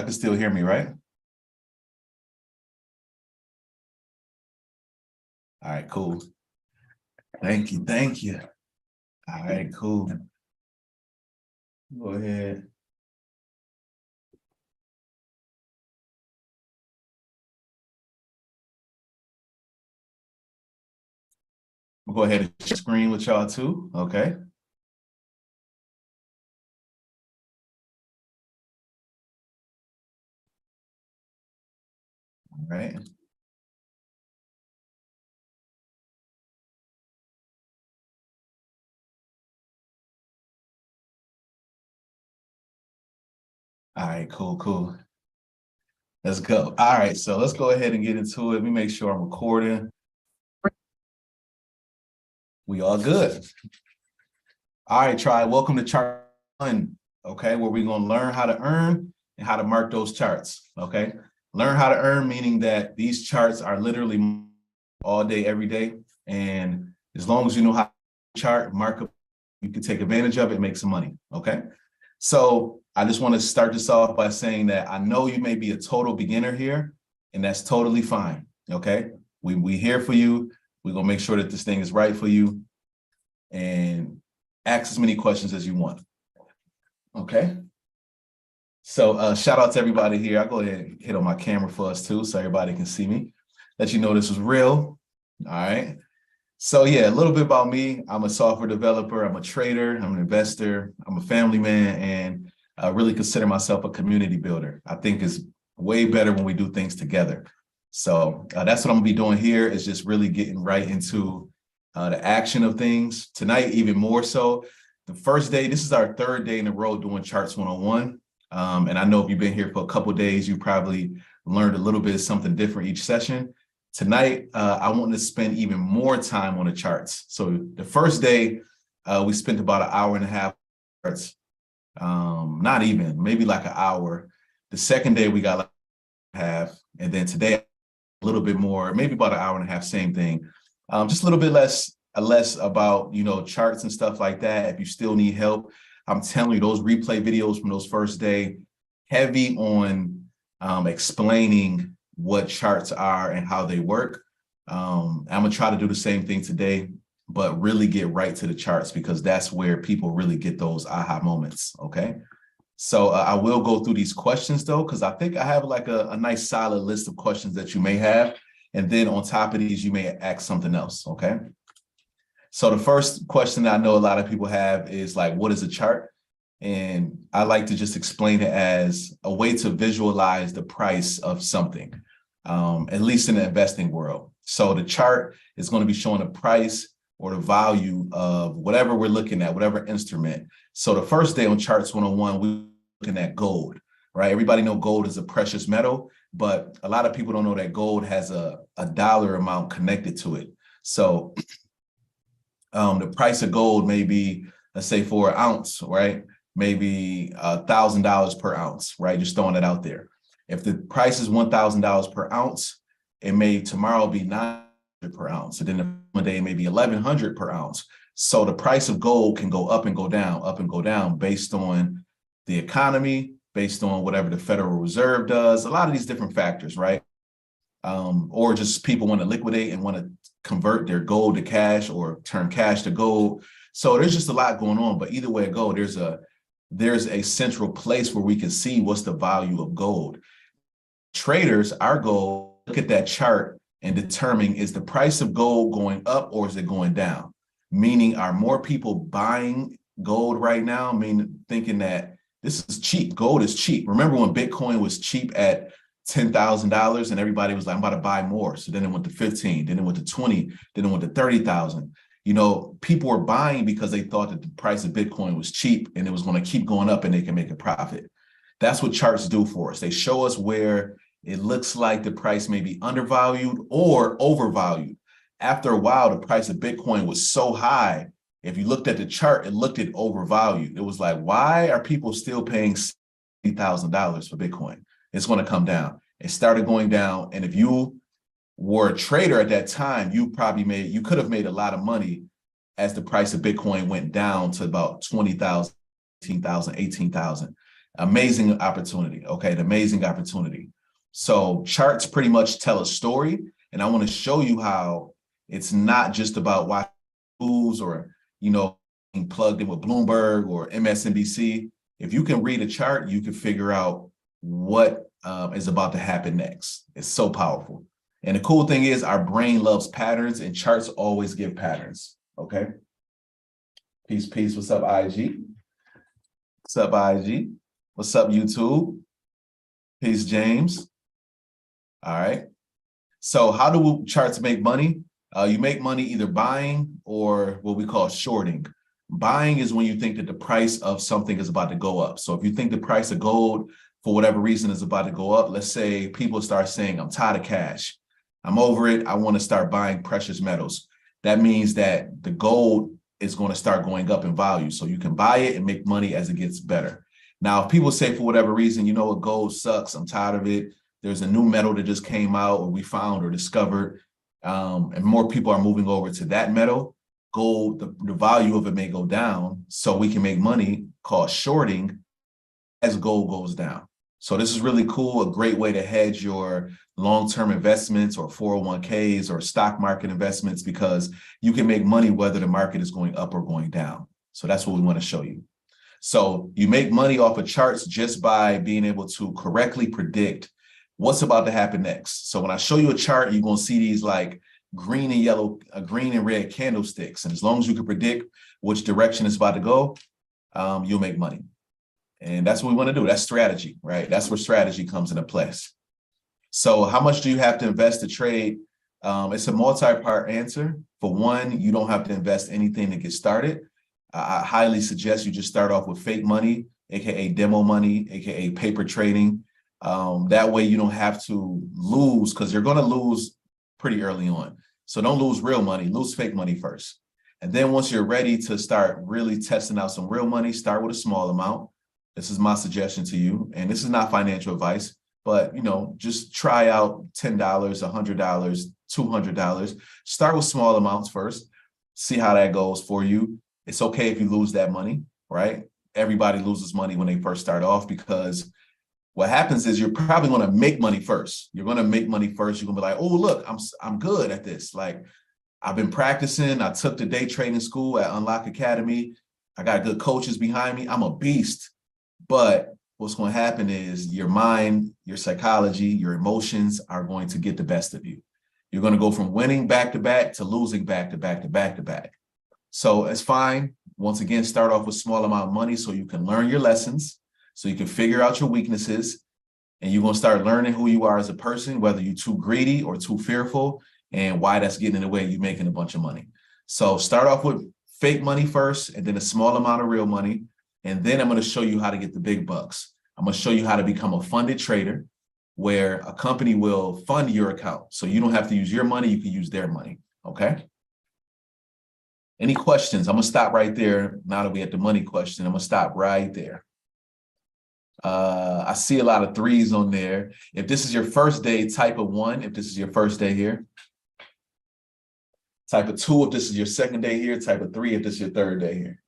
can still hear me, right? All right, cool. Thank you, thank you. All right, cool. Go ahead. We'll go ahead and share screen with y'all too, okay? All right. All right, cool. Let's go. All right, so let's go ahead and get into it. Let me make sure I'm recording. We all good. All right, Tribe, welcome to Chart101, okay, where we're gonna learn how to earn and how to mark those charts, okay? Learn how to earn, meaning that these charts are literally all day, every day. And as long as you know how to chart, mark up, you can take advantage of it, make some money, okay? So I just want to start this off by saying that I know you may be a total beginner here, and that's totally fine, okay? We here for you. We're gonna make sure that this thing is right for you and ask as many questions as you want, okay? So shout out to everybody here. I'll go ahead and hit on my camera for us too, so everybody can see me. Let you know this was real, all right? So yeah, a little bit about me. I'm a software developer, I'm a trader, I'm an investor, I'm a family man, and I really consider myself a community builder. I think it's way better when we do things together. So that's what I'm gonna be doing here, is just really getting right into the action of things. Tonight, even more so. The first day, this is our third day in a row doing Charts 101. And I know if you've been here for a couple of days, you probably learned a little bit of something different each session. Tonight, I want to spend even more time on the charts. So the first day, we spent about an hour and a half on charts. Not even, maybe like an hour. The second day, we got like half. And then today, a little bit more, maybe about an hour and a half, same thing. Just a little bit less about, charts and stuff like that. If you still need help, I'm telling you, those replay videos from those first day, heavy on explaining what charts are and how they work. I'm gonna try to do the same thing today, but really get right to the charts, because that's where people really get those aha moments, okay? So I will go through these questions though, because I think I have like a nice solid list of questions that you may have. And then on top of these, you may ask something else, okay? So the first question that I know a lot of people have is like, what is a chart? And I like to just explain it as a way to visualize the price of something, at least in the investing world. So the chart is going to be showing the price or the value of whatever we're looking at, whatever instrument. So the first day on Charts 101, we're looking at gold, right? Everybody know gold is a precious metal, but a lot of people don't know that gold has a dollar amount connected to it. So the price of gold may be, let's say for an ounce, right? Maybe $1,000 per ounce, right? Just throwing it out there. If the price is $1,000 per ounce, it may tomorrow be $900 per ounce. And then one day it may be $1,100 per ounce. So the price of gold can go up and go down based on the economy, based on whatever the Federal Reserve does, a lot of these different factors, right? Or just people want to liquidate and want to convert their gold to cash or turn cash to gold. So there's just a lot going on, but either way it go, there's a central place where we can see what's the value of gold. Traders, our goal, look at that chart and determine, is the price of gold going up or is it going down? Meaning, are more people buying gold right now? Thinking that this is cheap, gold is cheap. Remember when Bitcoin was cheap at $10,000 and everybody was like, I'm about to buy more. So then it went to 15, then it went to 20, then it went to 30,000. People were buying because they thought that the price of Bitcoin was cheap and it was going to keep going up and they can make a profit. That's what charts do for us. They show us where it looks like the price may be undervalued or overvalued. After a while, the price of Bitcoin was so high, if you looked at the chart, it looked at overvalued. It was like, why are people still paying $60,000 for Bitcoin? It's going to come down. It started going down. And if you were a trader at that time, you could have made a lot of money as the price of Bitcoin went down to about 20,000, 18,000, 18,000. Amazing opportunity. Okay, an amazing opportunity. So charts pretty much tell a story, and I want to show you how it's not just about watching news or being plugged in with Bloomberg or MSNBC. If you can read a chart, you can figure out what is about to happen next. It's so powerful. And the cool thing is our brain loves patterns, and charts always give patterns. Okay. Peace, peace. What's up, IG? What's up, IG? What's up, YouTube? Peace, James. All right. So how do charts make money? You make money either buying or what we call shorting. Buying is when you think that the price of something is about to go up. So if you think the price of gold, for whatever reason, is about to go up, let's say people start saying, I'm tired of cash. I'm over it. I want to start buying precious metals. That means that the gold is going to start going up in value. So you can buy it and make money as it gets better. Now, if people say for whatever reason, you know what, gold sucks, I'm tired of it. There's a new metal that just came out or we found or discovered, and more people are moving over to that metal, gold, the value of it may go down. So we can make money called shorting as gold goes down. So this is really cool, a great way to hedge your long-term investments or 401ks or stock market investments, because you can make money whether the market is going up or going down. So that's what we want to show you. So you make money off of charts just by being able to correctly predict what's about to happen next. So when I show you a chart, you're going to see these like green and yellow, green and red candlesticks. And as long as you can predict which direction it's about to go, you'll make money. And that's what we want to do. That's strategy, right? That's where strategy comes into place. So how much do you have to invest to trade? It's a multi-part answer. For one, you don't have to invest anything to get started. I highly suggest you just start off with fake money, AKA demo money, AKA paper trading. That way you don't have to lose, because you're going to lose pretty early on. So don't lose real money, lose fake money first. And then once you're ready to start really testing out some real money, start with a small amount. This is my suggestion to you. And this is not financial advice, but just try out $10, $100, $200. Start with small amounts first. See how that goes for you. It's okay if you lose that money, right? Everybody loses money when they first start off, because what happens is you're probably going to make money first. You're going to make money first. You're going to be like, oh, look, I'm good at this. Like, I've been practicing. I took the day trading school at Unlock Academy. I got good coaches behind me. I'm a beast. But what's going to happen is your mind, your psychology, your emotions are going to get the best of you. You're going to go from winning back to back to losing back to back to back to back. So it's fine. Once again, start off with small amount of money so you can learn your lessons, so you can figure out your weaknesses, and you're going to start learning who you are as a person, whether you're too greedy or too fearful, and why that's getting in the way of you making a bunch of money. So start off with fake money first, and then a small amount of real money. And then I'm going to show you how to get the big bucks. I'm going to show you how to become a funded trader, where a company will fund your account. So you don't have to use your money, you can use their money. Okay? Any questions? I'm going to stop right there. Now that we're at the money question, I'm going to stop right there. I see a lot of threes on there. If this is your first day, type a 1. If this is your first day here. Type a 2 if this is your second day here. Type a 3 if this is your third day here.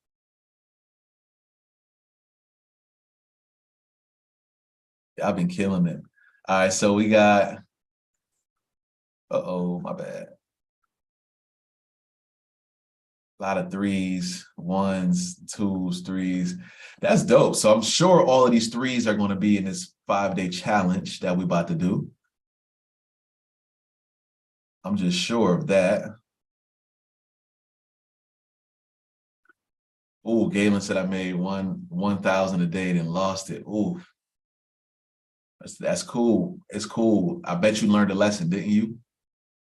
I've been killing it. All right, so we got, my bad. A lot of 3s, 1s, 2s, 3s. That's dope. So I'm sure all of these 3s are going to be in this 5-day challenge that we're about to do. I'm just sure of that. Oh, Galen said I made 1,000 a day, then lost it. Ooh. That's cool. It's cool. I bet you learned a lesson, didn't you?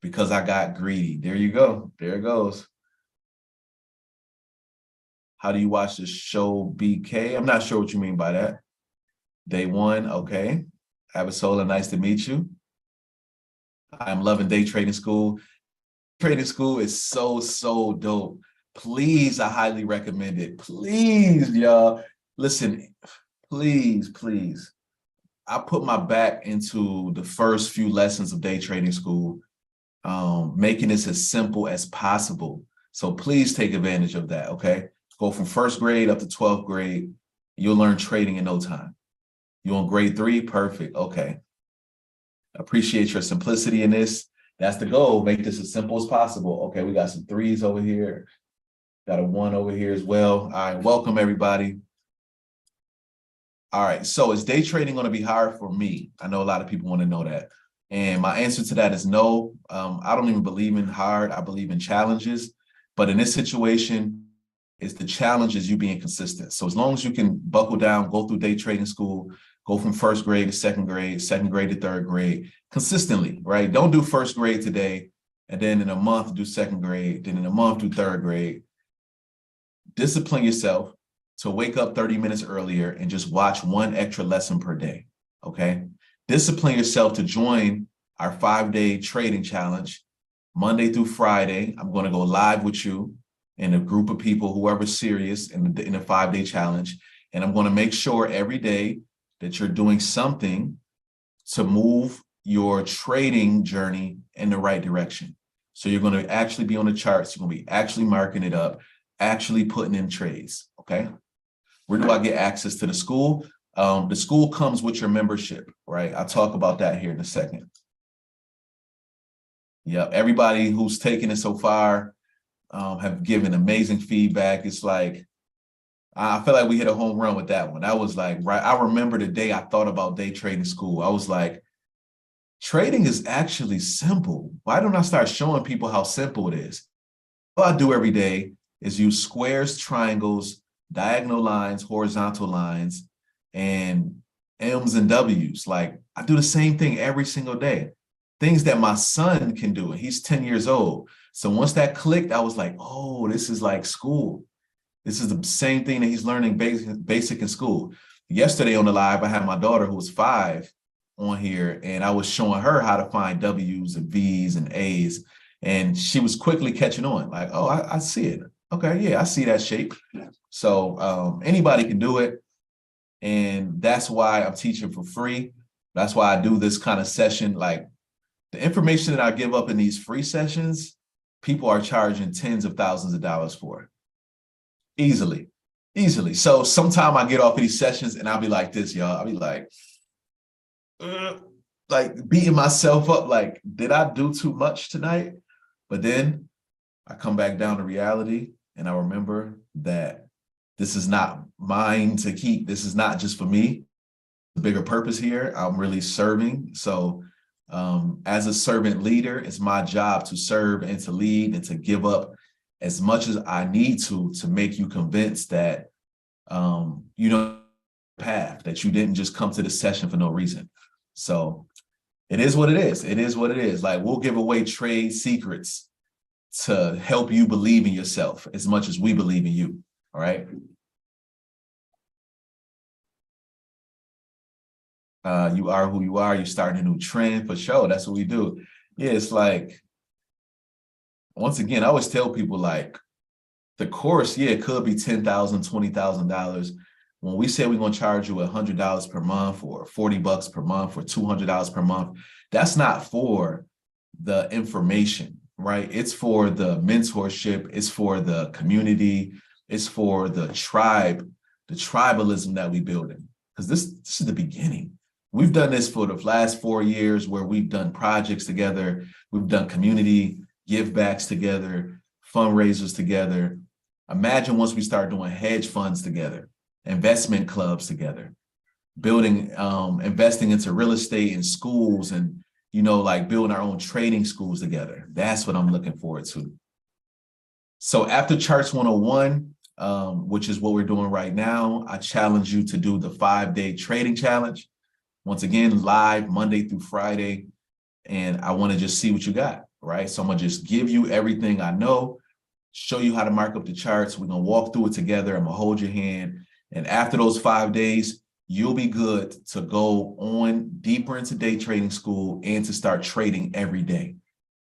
Because I got greedy. There you go. There it goes. How do you watch the show BK? I'm not sure what you mean by that. Day 1, okay. Abisola, nice to meet you. I'm loving day trading school. Trading school is so dope. Please, I highly recommend it. Please, y'all. Listen, please. I put my back into the first few lessons of day trading school, making this as simple as possible. So please take advantage of that, okay? Go from 1st grade up to 12th grade. You'll learn trading in no time. You on grade 3? Perfect. Okay. Appreciate your simplicity in this. That's the goal. Make this as simple as possible. Okay, we got some 3s over here. Got a 1 over here as well. All right, welcome everybody. All right, so is day trading going to be hard for me? I know a lot of people want to know that. And my answer to that is no. I don't even believe in hard. I believe in challenges. But in this situation, it's the challenge is you being consistent. So as long as you can buckle down, go through day trading school, go from first grade to second grade to third grade consistently, right? Don't do first grade today, and then in a month do second grade, then in a month do third grade. Discipline yourself to wake up 30 minutes earlier and just watch 1 extra lesson per day, okay? Discipline yourself to join our 5-day trading challenge. Monday through Friday, I'm gonna go live with you and a group of people, whoever's serious in the 5-day challenge. And I'm gonna make sure every day that you're doing something to move your trading journey in the right direction. So you're gonna actually be on the charts, you're gonna be actually marking it up, actually putting in trades, okay? Where do I get access to the school? The school comes with your membership, right? I'll talk about that here in a second. Yeah, everybody who's taken it so far have given amazing feedback. It's like, I feel like we hit a home run with that one. That was like, right. I remember the day I thought about day trading school. I was like, trading is actually simple. Why don't I start showing people how simple it is? What I do every day is use squares, triangles, diagonal lines, horizontal lines, and M's and W's. Like I do the same thing every single day. Things that my son can do, and he's 10 years old. So once that clicked, I was like, oh, this is like school. This is the same thing that he's learning basic in school. Yesterday on the live, I had my daughter who was 5 on here, and I was showing her how to find W's and V's and A's, and she was quickly catching on. Like, oh, I see it. Okay, yeah, I see that shape. So anybody can do it, and that's why I'm teaching for free. That's why I do this kind of session. Like the information that I give up in these free sessions, people are charging tens of thousands of dollars for. Easily. So sometime I get off of these sessions and I'll be like this, y'all. I'll be like beating myself up. Like, did I do too much tonight? But then I come back down to reality and I remember that this is not mine to keep. This is not just for me. The bigger purpose here, I'm really serving. So as a servant leader, it's my job to serve and to lead and to give up as much as I need to make you convinced that you know the path, that you didn't just come to the session for no reason. So it is what it is. It is what it is. Like we'll give away trade secrets to help you believe in yourself as much as we believe in you. All right. You are who you are. You're starting a new trend for sure. That's what we do. Yeah, it's like, once again, I always tell people like the course, yeah, it could be $10,000, $20,000. When we say we're going to charge you $100 per month or $40 per month or $200 per month, that's not for the information, right? It's for the mentorship. It's for the community. It's for the tribe, the tribalism that we build in. Because this is the beginning. We've done this for the last 4 years where we've done projects together. We've done community give backs together, fundraisers together. Imagine once we start doing hedge funds together, investment clubs together, building, investing into real estate and schools and, you know, like building our own trading schools together. That's what I'm looking forward to. So after Charts 101, which is what we're doing right now, I challenge you to do the 5-day trading challenge. Once again, live Monday through Friday. And I want to just see what you got, right? So I'm going to just give you everything I know, show you how to mark up the charts. We're going to walk through it together. I'm going to hold your hand. And after those 5 days, you'll be good to go on deeper into day trading school and to start trading every day.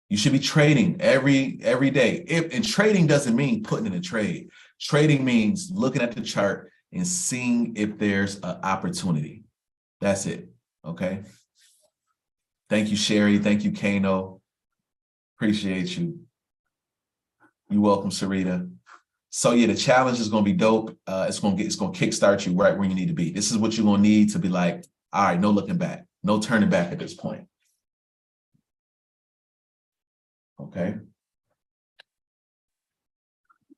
You should be trading every day. And trading doesn't mean putting in a trade. Trading means looking at the chart and seeing if there's an opportunity. That's it. Okay. Thank you, Sherry. Thank you, Kano. Appreciate you. You're welcome, Sarita. So yeah, the challenge is gonna be dope. It's gonna kickstart you right where you need to be. This is what you're gonna need to be like, all right, no looking back, no turning back at this point. Okay.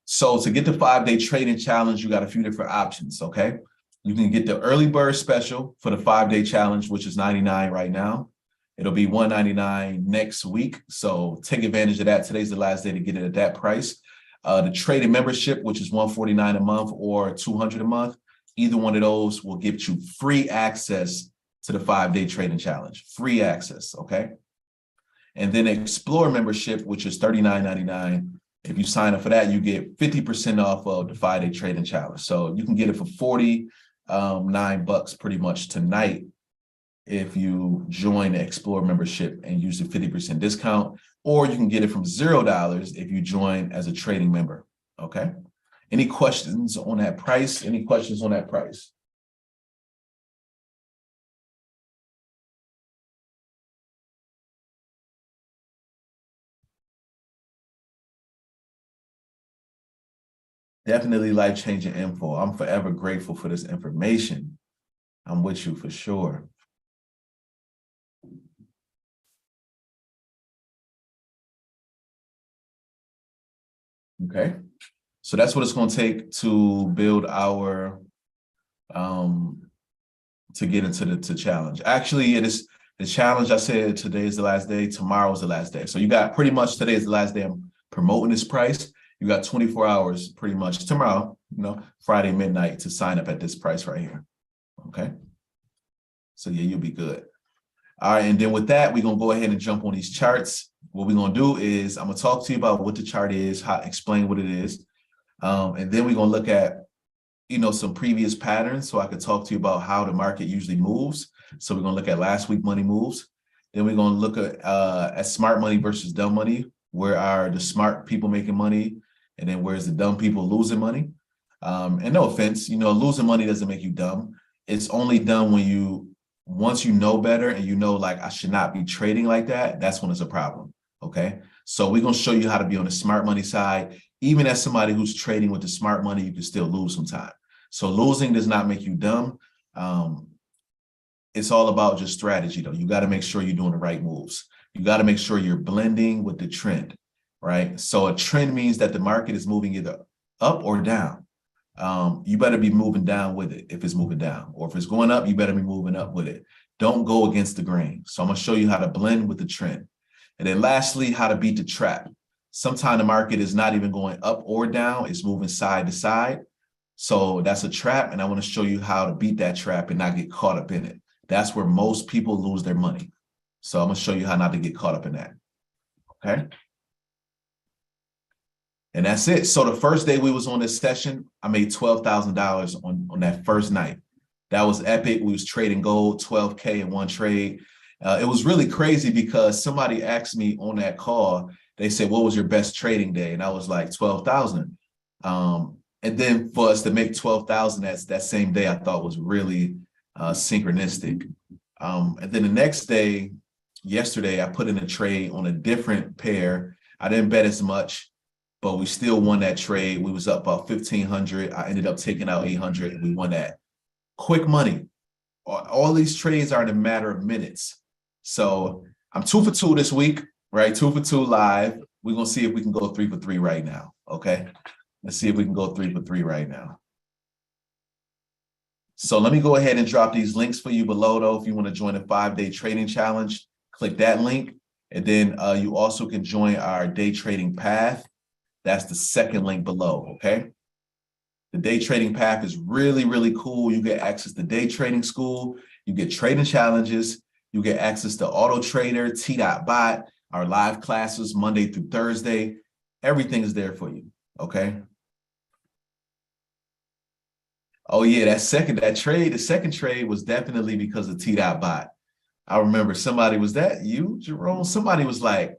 So to get the 5-day trading challenge, you got a few different options. Okay. You can get the early bird special for the 5-day challenge, which is $99 right now. It'll be $199 next week. So take advantage of that. Today's the last day to get it at that price. The trading membership, which is $149 a month or $200 a month, either one of those will get you free access to the 5-day trading challenge. Free access, okay? And then Explore membership, which is $39.99. If you sign up for that, you get 50% off of the 5-day trading challenge. So you can get it for $49 pretty much tonight if you join the Explore membership and use the 50% discount, or you can get it from $0 if you join as a trading member. Okay. Any questions on that price? Any questions on that price? Definitely life-changing info. I'm forever grateful for this information. I'm with you for sure. Okay. So that's what it's going to take to build our, to get into the challenge. Actually, it is the challenge. I said today is the last day. Tomorrow is the last day. So you got pretty much today is the last day I'm promoting this price. You got 24 hours pretty much tomorrow, Friday midnight to sign up at this price right here. Okay. So yeah, you'll be good. All right. And then with that, we're going to go ahead and jump on these charts. What we're going to do is I'm going to talk to you about what the chart is, how explain what it is. And then we're going to look at, some previous patterns so I could talk to you about how the market usually moves. So we're going to look at last week money moves. Then we're going to look at smart money versus dumb money. Where are the smart people making money? And then where's the dumb people losing money? And no offense, losing money doesn't make you dumb. It's only dumb when once you know better and like, I should not be trading like that, that's when it's a problem, okay? So we're going to show you how to be on the smart money side. Even as somebody who's trading with the smart money, you can still lose sometimes. So losing does not make you dumb. It's all about just strategy, though. You got to make sure you're doing the right moves. You got to make sure you're blending with the trend, right? So a trend means that the market is moving either up or down. You better be moving down with it if it's moving down, or if it's going up, you better be moving up with it. Don't go against the grain. So I'm going to show you how to blend with the trend. And then lastly, how to beat the trap. Sometimes the market is not even going up or down. It's moving side to side. So that's a trap. And I want to show you how to beat that trap and not get caught up in it. That's where most people lose their money. So I'm going to show you how not to get caught up in that. Okay. And that's it. So the first day we was on this session, I made $12,000 on that first night. That was epic. We was trading gold, 12K in one trade. It was really crazy because somebody asked me on that call, they said, what was your best trading day? And I was like, 12,000. And then for us to make 12,000 that same day, I thought was really synchronistic. And then the next day, yesterday, I put in a trade on a different pair. I didn't bet as much, but we still won that trade. We was up about 1,500. I ended up taking out 800 and we won that. Quick money. All these trades are in a matter of minutes. So I'm 2 for 2 this week, right? 2 for 2 live. We're going to see if we can go 3 for 3 right now. Okay. Let's see if we can go 3 for 3 right now. So let me go ahead and drop these links for you below, though. If you want to join the 5-day trading challenge, click that link. And then you also can join our day trading path. That's the second link below, okay? The day trading path is really, really cool. You get access to day trading school. You get trading challenges. You get access to Auto Trader, T.Bot, our live classes Monday through Thursday. Everything is there for you, okay? Oh yeah, the second trade was definitely because of T.Bot. I remember somebody, was that you, Jerome? Somebody was like,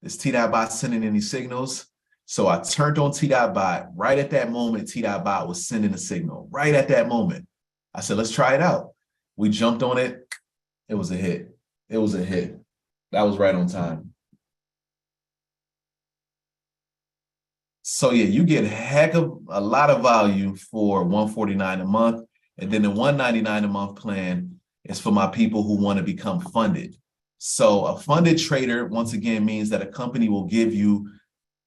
is T.Bot sending any signals? So I turned on T.Bot. Right at that moment, T.Bot was sending a signal. Right at that moment. I said, let's try it out. We jumped on it. It was a hit. It was a hit. That was right on time. So yeah, you get a lot of value for $149 a month. And then the $199 a month plan is for my people who want to become funded. So a funded trader, once again, means that a company will give you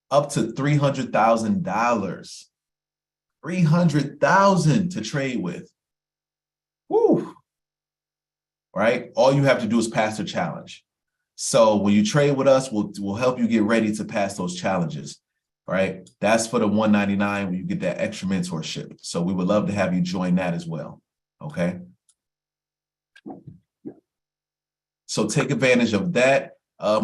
up to $300,000. 300,000 to trade with. Woo. Right? All you have to do is pass the challenge. So when you trade with us, we'll help you get ready to pass those challenges. Right? That's for the $199 when you get that extra mentorship. So we would love to have you join that as well. Okay. So take advantage of that.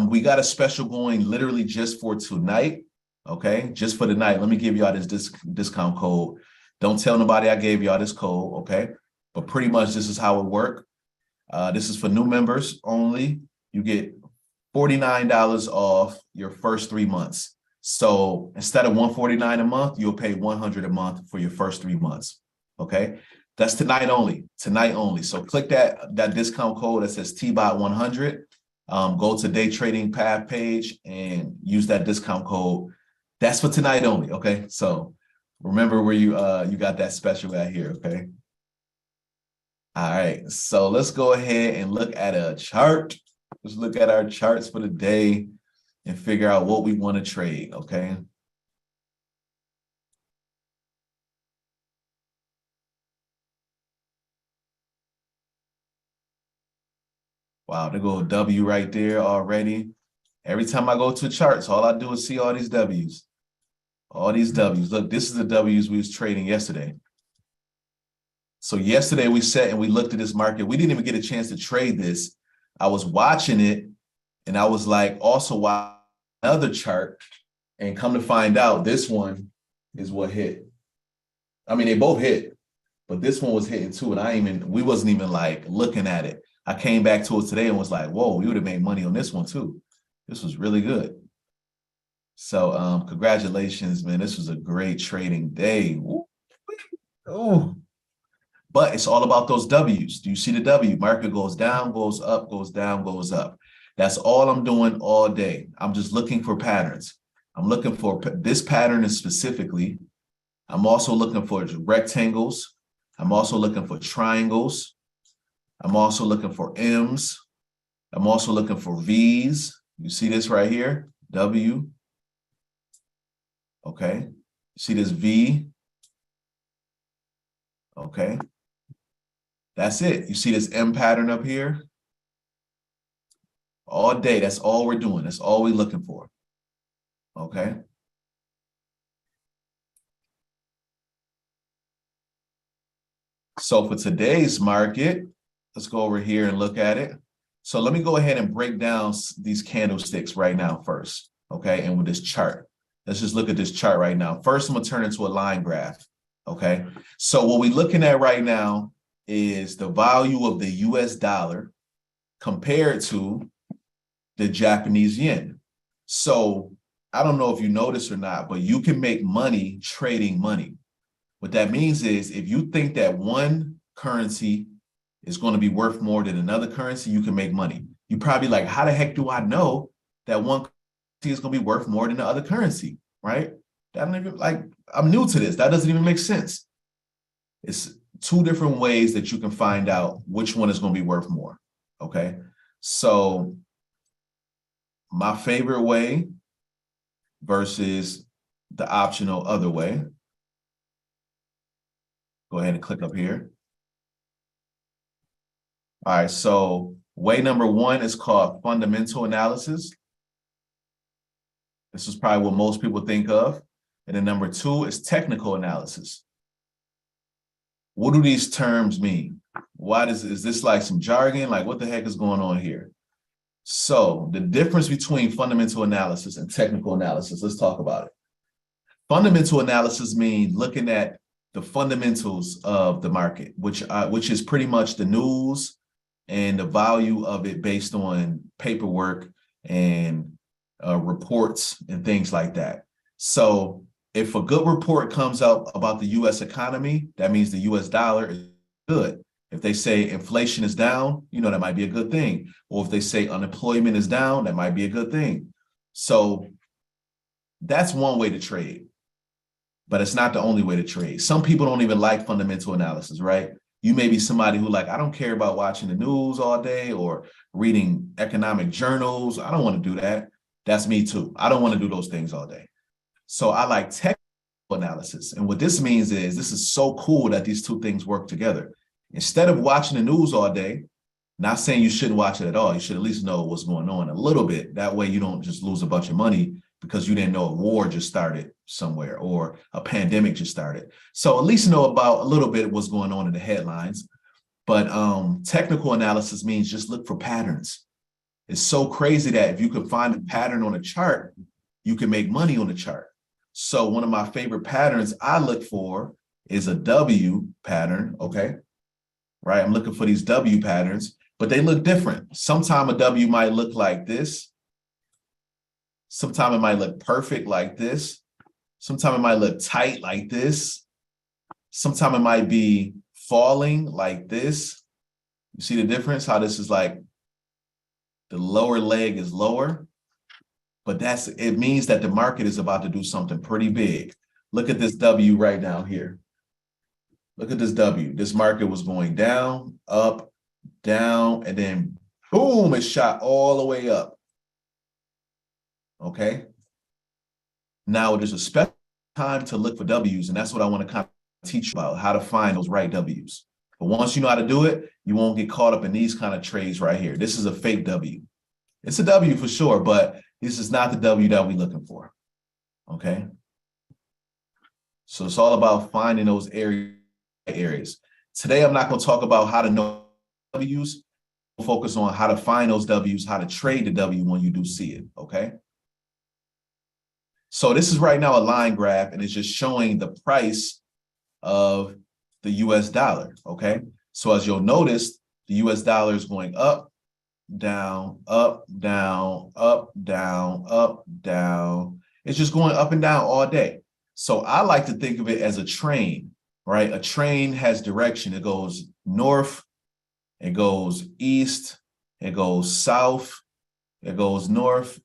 We got a special going literally just for tonight. Okay, just for the night. Let me give y'all this discount code. Don't tell nobody I gave y'all this code. Okay, but pretty much this is how it works. This is for new members only. You get $49 off your first 3 months. So instead of $149 a month, you'll pay $100 a month for your first 3 months. Okay, that's tonight only. Tonight only. So click that discount code that says TBOT100. Go to Day Trading Path page and use that discount code. That's for tonight only. Okay, so remember where you got that special at here. Okay. All right, so let's go ahead and look at a chart. Let's look at our charts for the day and figure out what we want to trade, okay? Wow, there go a W right there already. Every time I go to charts, all I do is see all these W's. All these W's. Look, this is the W's we was trading yesterday. So yesterday we sat and we looked at this market. We didn't even get a chance to trade this. I was watching it and I was like, also watch another chart, and come to find out this one is what hit. I mean, they both hit, but this one was hitting too. And we wasn't even like looking at it. I came back to it today and was like, whoa, we would have made money on this one too. This was really good. So congratulations, man. This was a great trading day. Oh, but it's all about those W's. Do you see the W? Market goes down, goes up, goes down, goes up. That's all I'm doing all day. I'm just looking for patterns. I'm looking for this pattern specifically. I'm also looking for rectangles. I'm also looking for triangles. I'm also looking for M's. I'm also looking for V's. You see this right here? W. Okay. You see this V? Okay. That's it. You see this M pattern up here? All day, that's all we're doing. That's all we're looking for. Okay. So for today's market, let's go over here and look at it. So let me go ahead and break down these candlesticks right now first. Okay. And with this chart, let's just look at this chart right now. First, I'm going to turn it into a line graph. Okay. So what we're looking at right now is the value of the US dollar compared to the Japanese yen. So I don't know if you noticed or not, but you can make money trading money. What that means is if you think that one currency is going to be worth more than another currency, you can make money. You probably like, how the heck do I know that one currency is going to be worth more than the other currency, right? That don't even, like, I'm new to this. That doesn't even make sense. It's two different ways that you can find out which one is going to be worth more, okay? So my favorite way versus the optional other way. Go ahead and click up here. All right, so way number one is called fundamental analysis. This is probably what most people think of. And then number two is technical analysis. What do these terms mean? Is this like some jargon? Like what the heck is going on here? So the difference between fundamental analysis and technical analysis, let's talk about it. Fundamental analysis means looking at the fundamentals of the market, which is pretty much the news and the value of it based on paperwork and reports and things like that. So if a good report comes out about the US economy, that means the US dollar is good. If they say inflation is down, that might be a good thing. Or if they say unemployment is down, that might be a good thing. So that's one way to trade. but it's not the only way to trade. Some people don't even like fundamental analysis, right? You may be somebody who like, I don't care about watching the news all day or reading economic journals. I don't want to do that. That's me too. I don't want to do those things all day. So I like technical analysis. And what this means is this is so cool that these two things work together. Instead of watching the news all day, not saying you shouldn't watch it at all. You should at least know what's going on a little bit. That way you don't just lose a bunch of money because you didn't know a war just started somewhere or a pandemic just started. So at least know about a little bit of what's going on in the headlines. But technical analysis means just look for patterns. It's so crazy that if you can find a pattern on a chart, you can make money on the chart. So one of my favorite patterns I look for is a W pattern, okay? Right, I'm looking for these W patterns, but they look different. Sometimes a W might look like this. Sometimes it might look perfect like this. Sometimes it might look tight like this. Sometimes it might be falling like this. You see the difference? How this is like the lower leg is lower, but it means that the market is about to do something pretty big. Look at this W right now here. Look at this W. This market was going down, up, down, and then boom, it shot all the way up. Okay. Now there's a special time to look for W's, and that's what I want to kind of teach you about, how to find those right W's. But once you know how to do it, you won't get caught up in these kind of trades right here. This is a fake W. It's a W for sure, but this is not the W that we're looking for. Okay. So it's all about finding those areas. Today, I'm not going to talk about how to know W's. We'll focus on how to find those W's, how to trade the W when you do see it. Okay. So this is right now a line graph, and it's just showing the price of the US dollar. Okay. So as you'll notice, the US dollar is going up, down, up, down, up, down, up, down. It's just going up and down all day. So I like to think of it as a train, right? A train has direction. It goes north, it goes east, it goes south, it goes north,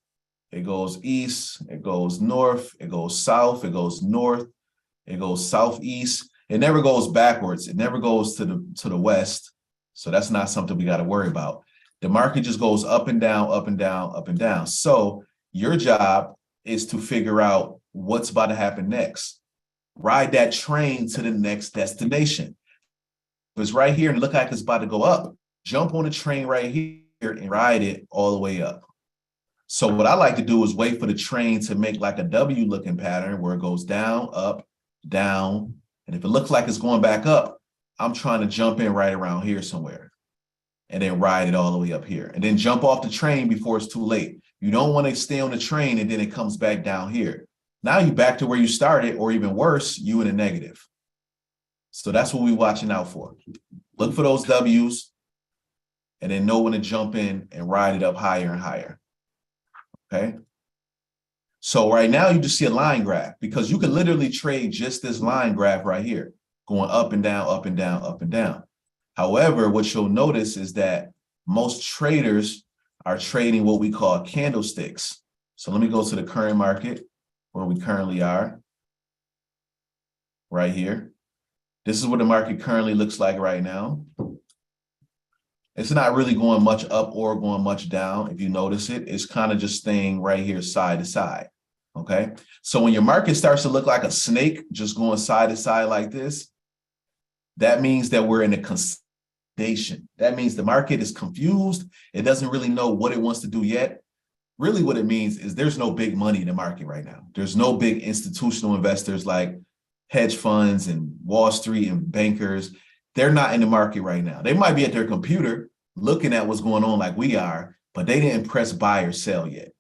it goes east, it goes north, it goes south, it goes north, it goes southeast. It never goes backwards. It never goes to the west. So that's not something we got to worry about. The market just goes up and down, up and down, up and down. So your job is to figure out what's about to happen next. Ride that train to the next destination. If it's right here and look like it's about to go up, jump on the train right here and ride it all the way up. So what I like to do is wait for the train to make like a W looking pattern where it goes down, up, down. And if it looks like it's going back up, I'm trying to jump in right around here somewhere and then ride it all the way up here and then jump off the train before it's too late. You don't want to stay on the train and then it comes back down here. Now you're back to where you started, or even worse, you in a negative. So that's what we're watching out for. Look for those W's and then know when to jump in and ride it up higher and higher. Okay. So right now you just see a line graph because you can literally trade just this line graph right here, going up and down, up and down, up and down. However, what you'll notice is that most traders are trading what we call candlesticks. So let me go to the current market where we currently are right here. This is what the market currently looks like right now. It's not really going much up or going much down. If you notice it, it's kind of just staying right here side to side. Okay. So when your market starts to look like a snake, just going side to side like this, that means that we're in a consolidation. That means the market is confused. It doesn't really know what it wants to do yet. Really what it means is there's no big money in the market right now. There's no big institutional investors like hedge funds and Wall Street and bankers. They're not in the market right now. They might be at their computer looking at what's going on like we are, but they didn't press buy or sell yet.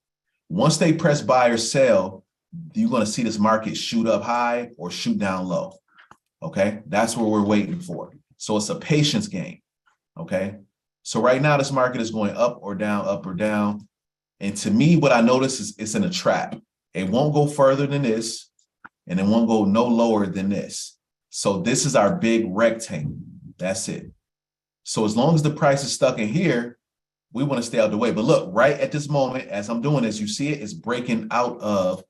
Once they press buy or sell, you're going to see this market shoot up high or shoot down low. Okay, that's what we're waiting for. So it's a patience game. Okay, so right now this market is going up or down, up or down. And to me, what I notice is it's in a trap. It won't go further than this, and it won't go no lower than this. So this is our big rectangle. That's it. So as long as the price is stuck in here, we want to stay out of the way. But look, right at this moment, as I'm doing this, you see it is breaking out of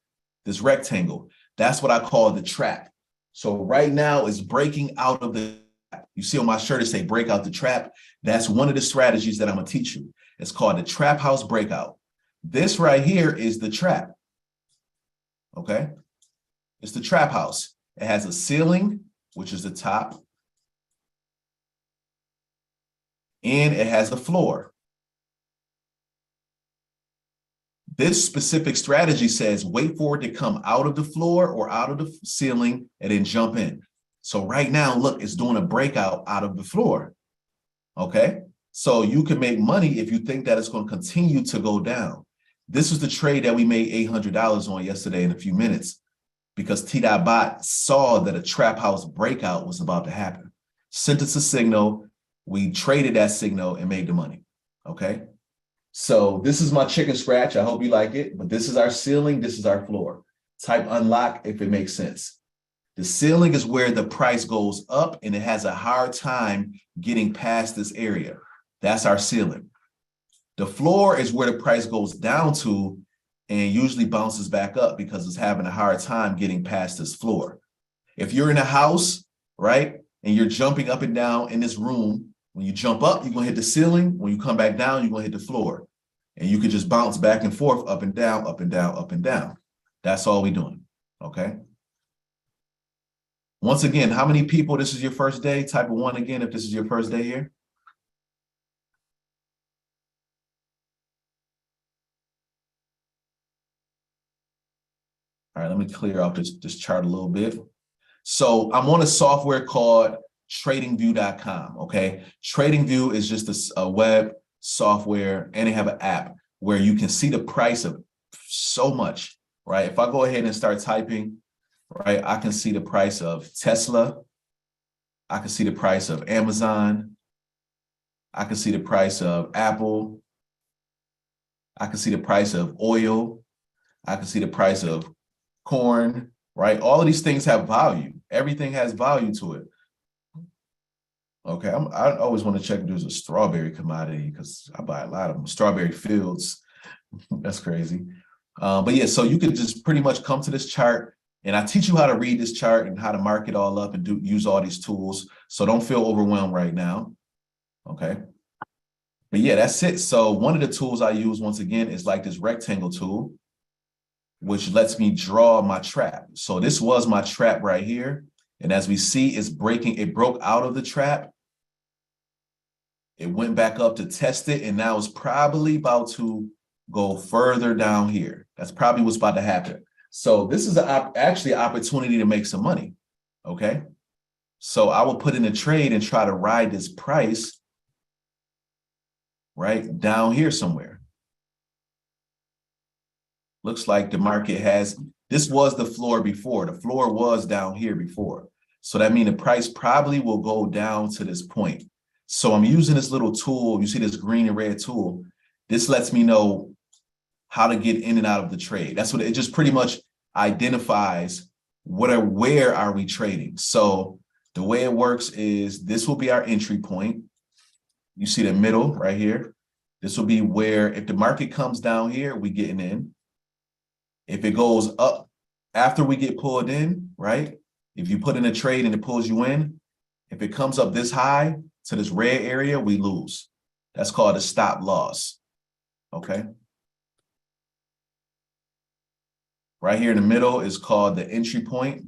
this rectangle. That's what I call the trap. So right now it's breaking out of the trap. You see on my shirt, it say break out the trap. That's one of the strategies that I'm gonna teach you. It's called the trap house breakout. This right here is the trap, okay? It's the trap house. It has a ceiling, which is the top, and it has a floor. This specific strategy says wait for it to come out of the floor or out of the ceiling and then jump in. So right now, look, it's doing a breakout out of the floor, okay? So you can make money if you think that it's going to continue to go down. This is the trade that we made $800 on yesterday in a few minutes because T.Bot saw that a trap house breakout was about to happen. Sent us a signal, we traded that signal and made the money, okay? So this is my chicken scratch. I hope you like it, but this is our ceiling, this is our floor. Type unlock if it makes sense. The ceiling is where the price goes up and it has a hard time getting past this area. That's our ceiling. The floor is where the price goes down to and usually bounces back up because it's having a hard time getting past this floor. If you're in a house, right, and you're jumping up and down in this room, when you jump up, you're gonna hit the ceiling. When you come back down, you're gonna hit the floor. And you can just bounce back and forth, up and down, up and down, up and down. That's all we're doing, okay? Once again, how many people, this is your first day? Type of 1 again if this is your first day here. All right, let me clear out this chart a little bit. So I'm on a software called tradingview.com, okay? TradingView is just a web software, and they have an app where you can see the price of so much, right? If I go ahead and start typing, right, I can see the price of Tesla. I can see the price of Amazon. I can see the price of Apple. I can see the price of oil. I can see the price of corn, right? All of these things have value. Everything has value to it. Okay, I always want to check if there's a strawberry commodity because I buy a lot of them. Strawberry fields, that's crazy. But yeah, so you could just pretty much come to this chart and I teach you how to read this chart and how to mark it all up and use all these tools. So don't feel overwhelmed right now, okay? But yeah, that's it. So one of the tools I use, once again, is like this rectangle tool, which lets me draw my trap. So this was my trap right here. And as we see, it's breaking, it broke out of the trap. It went back up to test it, and now it's probably about to go further down here. That's probably what's about to happen. So this is actually an opportunity to make some money, okay? So I will put in a trade and try to ride this price right down here somewhere. Looks like the market has, this was the floor before. The floor was down here before. So that means the price probably will go down to this point. So I'm using this little tool. You see this green and red tool. This lets me know how to get in and out of the trade. That's what it just pretty much identifies where are we trading. So the way it works is this will be our entry point. You see the middle right here. This will be where if the market comes down here, we getting in. If it goes up after we get pulled in, right? If you put in a trade and it pulls you in, if it comes up this high to this red area, we lose. That's called a stop loss, okay? Right here in the middle is called the entry point.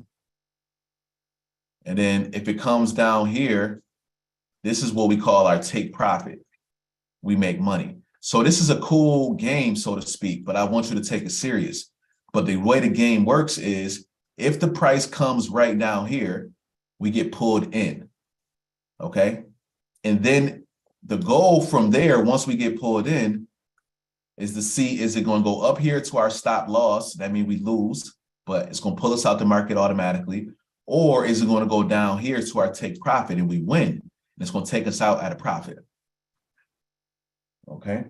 And then if it comes down here, this is what we call our take profit. We make money. So this is a cool game, so to speak, but I want you to take it serious. But the way the game works is if the price comes right down here, we get pulled in, okay? And then the goal from there, once we get pulled in, is to see, is it going to go up here to our stop loss? That means we lose, but it's going to pull us out the market automatically. Or is it going to go down here to our take profit and we win? And it's going to take us out at a profit, okay?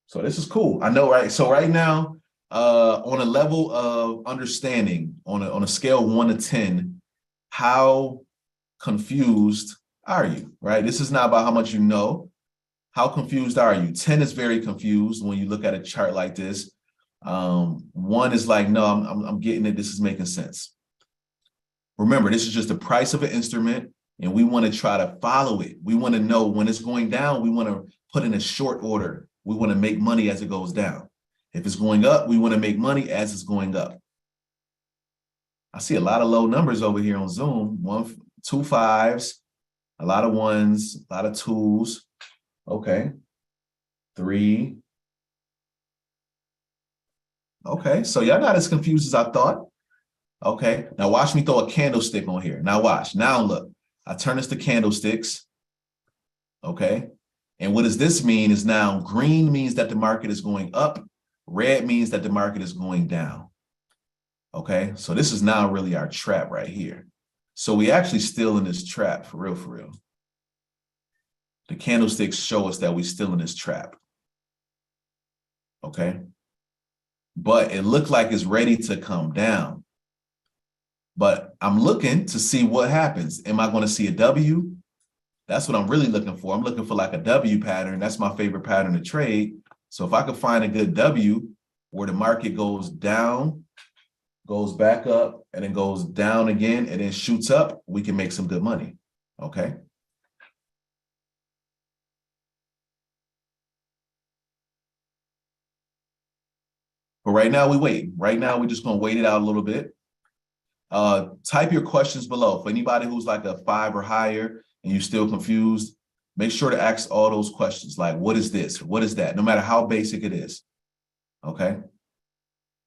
So this is cool. I know, right? So right now, on a level of understanding, on a scale of 1 to 10, how confused are you, right? This is not about how much you know. How confused are you? 10 is very confused when you look at a chart like this. 1 is like, no, I'm getting it. This is making sense. Remember, this is just the price of an instrument, and we want to try to follow it. We want to know when it's going down. We want to put in a short order. We want to make money as it goes down. If it's going up, we want to make money as it's going up. I see a lot of low numbers over here on Zoom. 1, 2 5s, a lot of 1s, a lot of 2s. Okay. 3. Okay, so y'all not as confused as I thought. Okay, now watch me throw a candlestick on here. Now watch. Now look, I turn this to candlesticks. Okay, and what does this mean is now green means that the market is going up. Red means that the market is going down. Okay, so this is now really our trap right here. So we actually still in this trap for real, for real. The candlesticks show us that we still in this trap. Okay, but it looked like it's ready to come down. But I'm looking to see what happens. Am I going to see a W? That's what I'm really looking for. I'm looking for like a W pattern. That's my favorite pattern to trade. So if I could find a good W where the market goes down, goes back up, and then goes down again, and then shoots up, we can make some good money. Okay. But right now we wait. Right now we're just going to wait it out a little bit. Type your questions below. For anybody who's like a 5 or higher and you're still confused, make sure to ask all those questions like, what is this? What is that? No matter how basic it is. Okay.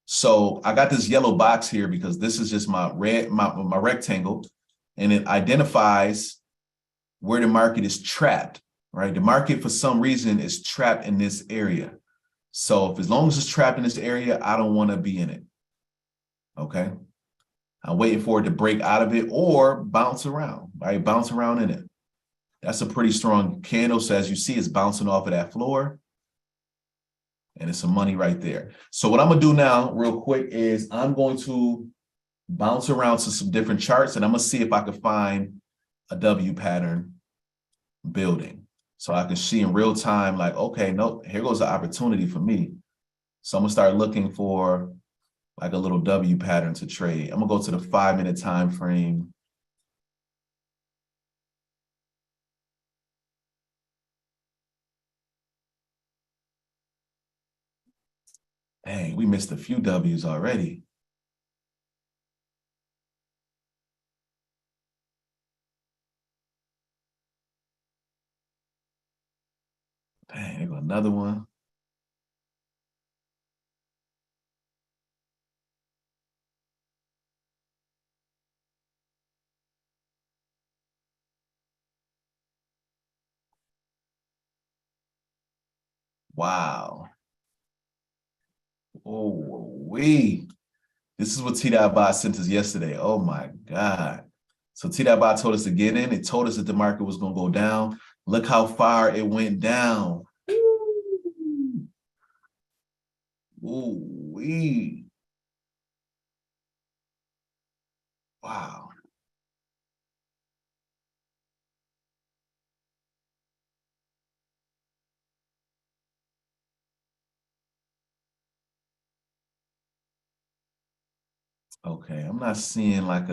So I got this yellow box here because this is just my rectangle, and it identifies where the market is trapped, right? The market for some reason is trapped in this area. So if as long as it's trapped in this area, I don't want to be in it. Okay. I'm waiting for it to break out of it or bounce around, right? Bounce around in it. That's a pretty strong candle. So as you see, it's bouncing off of that floor. And it's some money right there. So what I'm going to do now real quick is I'm going to bounce around to some different charts, and I'm going to see if I can find a W pattern building. So I can see in real time, like, okay, no, here goes the opportunity for me. So I'm going to start looking for like a little W pattern to trade. I'm gonna go to the 5-minute time frame. Dang, we missed a few W's already. Dang, there go another one. Wow. Oh, this is what T.Bot sent us yesterday. Oh my God. So T.Bot told us to get in. It told us that the market was going to go down. Look how far it went down. Ooh, wow. Okay, I'm not seeing like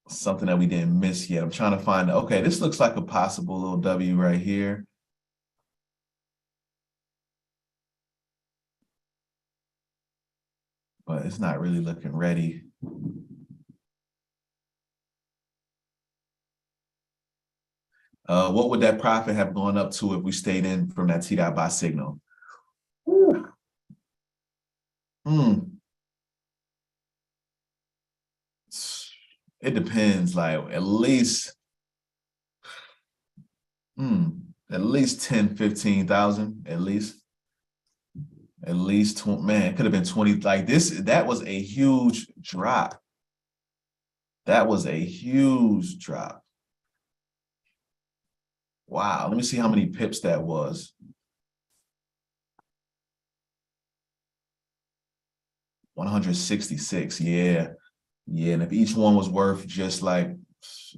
something that we didn't miss yet. I'm trying to find, okay, this looks like a possible little W right here. But it's not really looking ready. What would that profit have gone up to if we stayed in from that T.Bot signal? It depends, like at least 10, 15,000, at least. At least, man, it could have been 20. Like this, that was a huge drop. That was a huge drop. Wow, let me see how many pips that was. 166, yeah. Yeah, and if each one was worth just like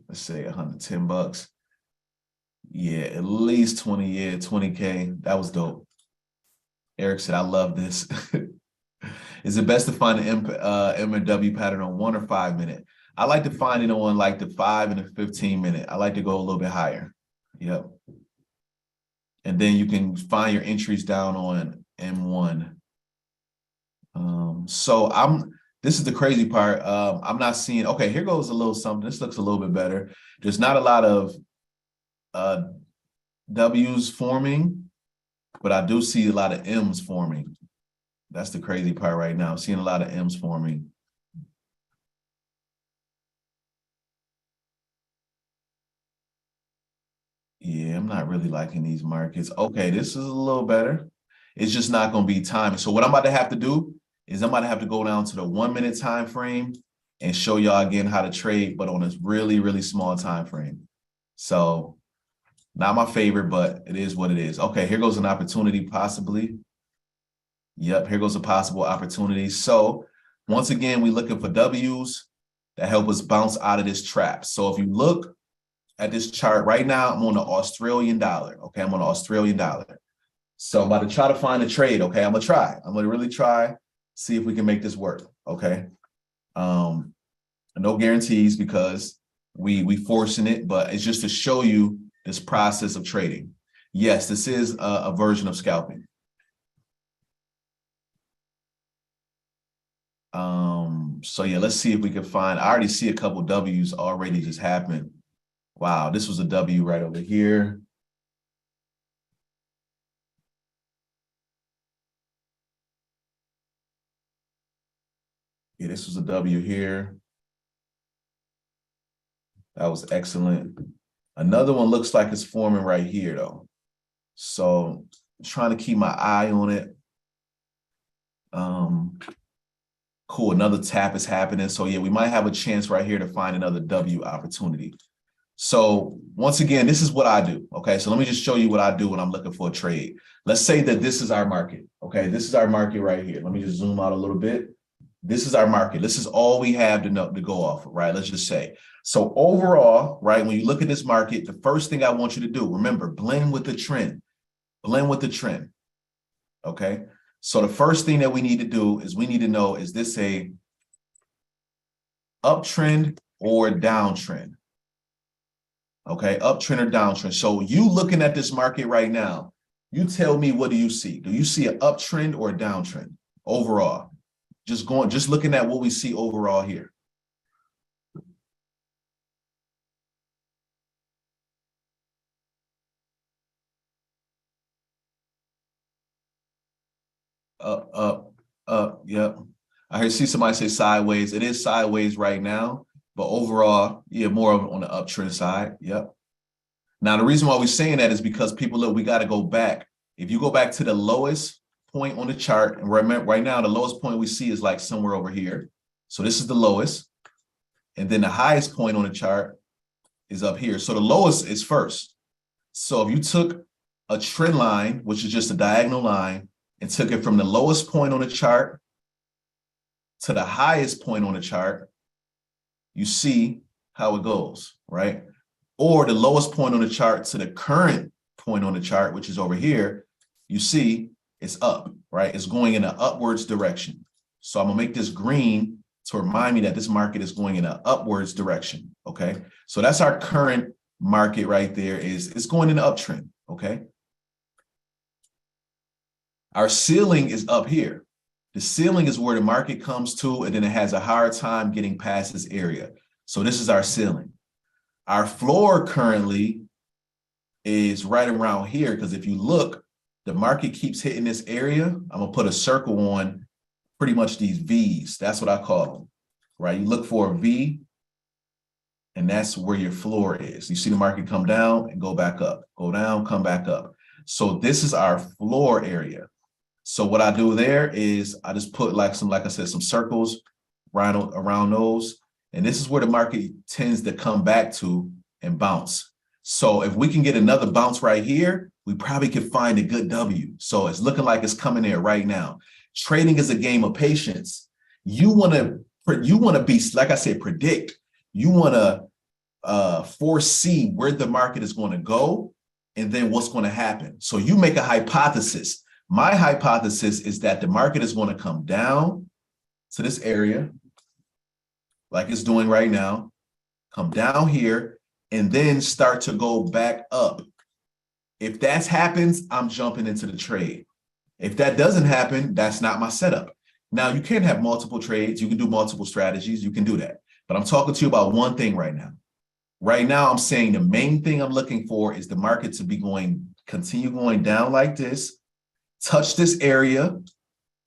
let's say 110 bucks. Yeah, at least 20, yeah, 20K. That was dope. Eric said, I love this. Is it best to find an M&W pattern on 1 or 5 minute? I like to find it on like the 5 and the 15 minute. I like to go a little bit higher. Yep. And then you can find your entries down on M1. This is the crazy part. I'm not seeing, okay, here goes a little something. This looks a little bit better. There's not a lot of W's forming, but I do see a lot of M's forming. That's the crazy part right now. I'm seeing a lot of M's forming. Yeah, I'm not really liking these markets. Okay, this is a little better. It's just not going to be timing. So what I'm about to have to do is I'm about to have to go down to the 1 minute time frame and show y'all again how to trade, but on this really, really small time frame. So not my favorite, but it is what it is. Okay, here goes an opportunity possibly. Yep, here goes a possible opportunity. So once again, we're looking for W's that help us bounce out of this trap. So if you look at this chart right now, I'm on the Australian dollar. Okay, I'm on the Australian dollar. So I'm about to try to find a trade. Okay, I'm gonna try. I'm gonna really try, see if we can make this work. Okay. No guarantees because we forcing it, but it's just to show you this process of trading. Yes, this is a version of scalping. So yeah, let's see if we can find, I already see a couple W's already just happen. Wow, this was a W right over here. Yeah, this was a W here. That was excellent. Another one looks like it's forming right here though. So I'm trying to keep my eye on it. Cool, another tap is happening. So yeah, we might have a chance right here to find another W opportunity. So once again, this is what I do. Okay, so let me just show you what I do when I'm looking for a trade. Let's say that this is our market. Okay, this is our market right here. Let me just zoom out a little bit. This is our market. This is all we have to know to go off of, right? Let's just say. So overall, right, when you look at this market, the first thing I want you to do, remember, blend with the trend. Blend with the trend. Okay. So the first thing that we need to do is we need to know, is this a uptrend or downtrend? Okay, uptrend or downtrend. So you looking at this market right now, you tell me, what do you see? Do you see an uptrend or a downtrend overall? Just looking at what we see overall here. Yep. I heard see somebody say sideways. It is sideways right now, but overall, yeah, more on the uptrend side. Yep. Now, the reason why we're saying that is because people, look, we got to go back. If you go back to the lowest point on the chart, and remember right now, the lowest point we see is like somewhere over here. So this is the lowest. And then the highest point on the chart is up here. So the lowest is first. So if you took a trend line, which is just a diagonal line, and took it from the lowest point on the chart to the highest point on the chart, you see how it goes, right? Or the lowest point on the chart to the current point on the chart, which is over here, you see it's up, right? It's going in an upwards direction. So I'm gonna make this green to remind me that this market is going in an upwards direction, okay? So that's our current market right there, it's going in an uptrend, okay? Our ceiling is up here. The ceiling is where the market comes to, and then it has a hard time getting past this area. So this is our ceiling. Our floor currently is right around here, because if you look, the market keeps hitting this area. I'm gonna put a circle on pretty much these V's. That's what I call them, right? You look for a V, and that's where your floor is. You see the market come down and go back up, go down, come back up. So this is our floor area. So what I do there is I just put like I said, some circles around those. And this is where the market tends to come back to and bounce. So if we can get another bounce right here, we probably could find a good W. So it's looking like it's coming there right now. Trading is a game of patience. You want to be, like I said, predict. You want to foresee where the market is going to go and then what's going to happen. So you make a hypothesis. My hypothesis is that the market is going to come down to this area like it's doing right now, come down here, and then start to go back up. If that happens, I'm jumping into the trade. If that doesn't happen, that's not my setup. Now, you can have multiple trades. You can do multiple strategies. You can do that. But I'm talking to you about one thing right now. Right now, I'm saying the main thing I'm looking for is the market to be continue going down like this, touch this area,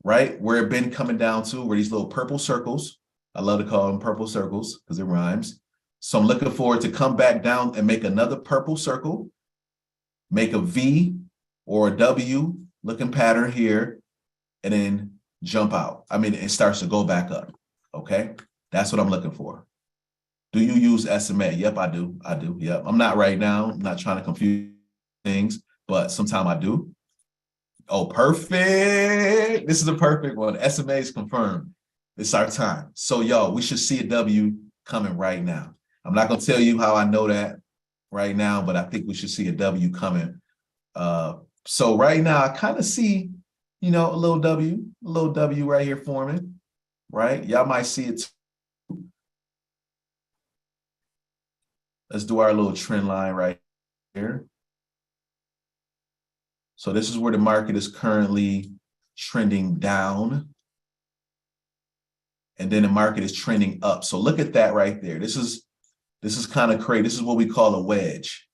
right, where it been coming down to, where these little purple circles, I love to call them purple circles because it rhymes. So I'm looking for it to come back down and make another purple circle, make a V or a W looking pattern here, and then jump out. I mean, it starts to go back up, okay? That's what I'm looking for. Do you use SMA? Yep, I do. I do. Yep. I'm not right now. I'm not trying to confuse things, but sometime I do. Oh, perfect. This is a perfect one. SMA is confirmed. It's our time. So, y'all, we should see a W coming right now. I'm not going to tell you how I know that right now, but I think we should see a W coming. So right now, I kind of see, a little W right here forming, right? Y'all might see it too. Let's do our little trend line right here. So this is where the market is currently trending down. And then the market is trending up. So look at that right there. This is kind of crazy. This is what we call a wedge,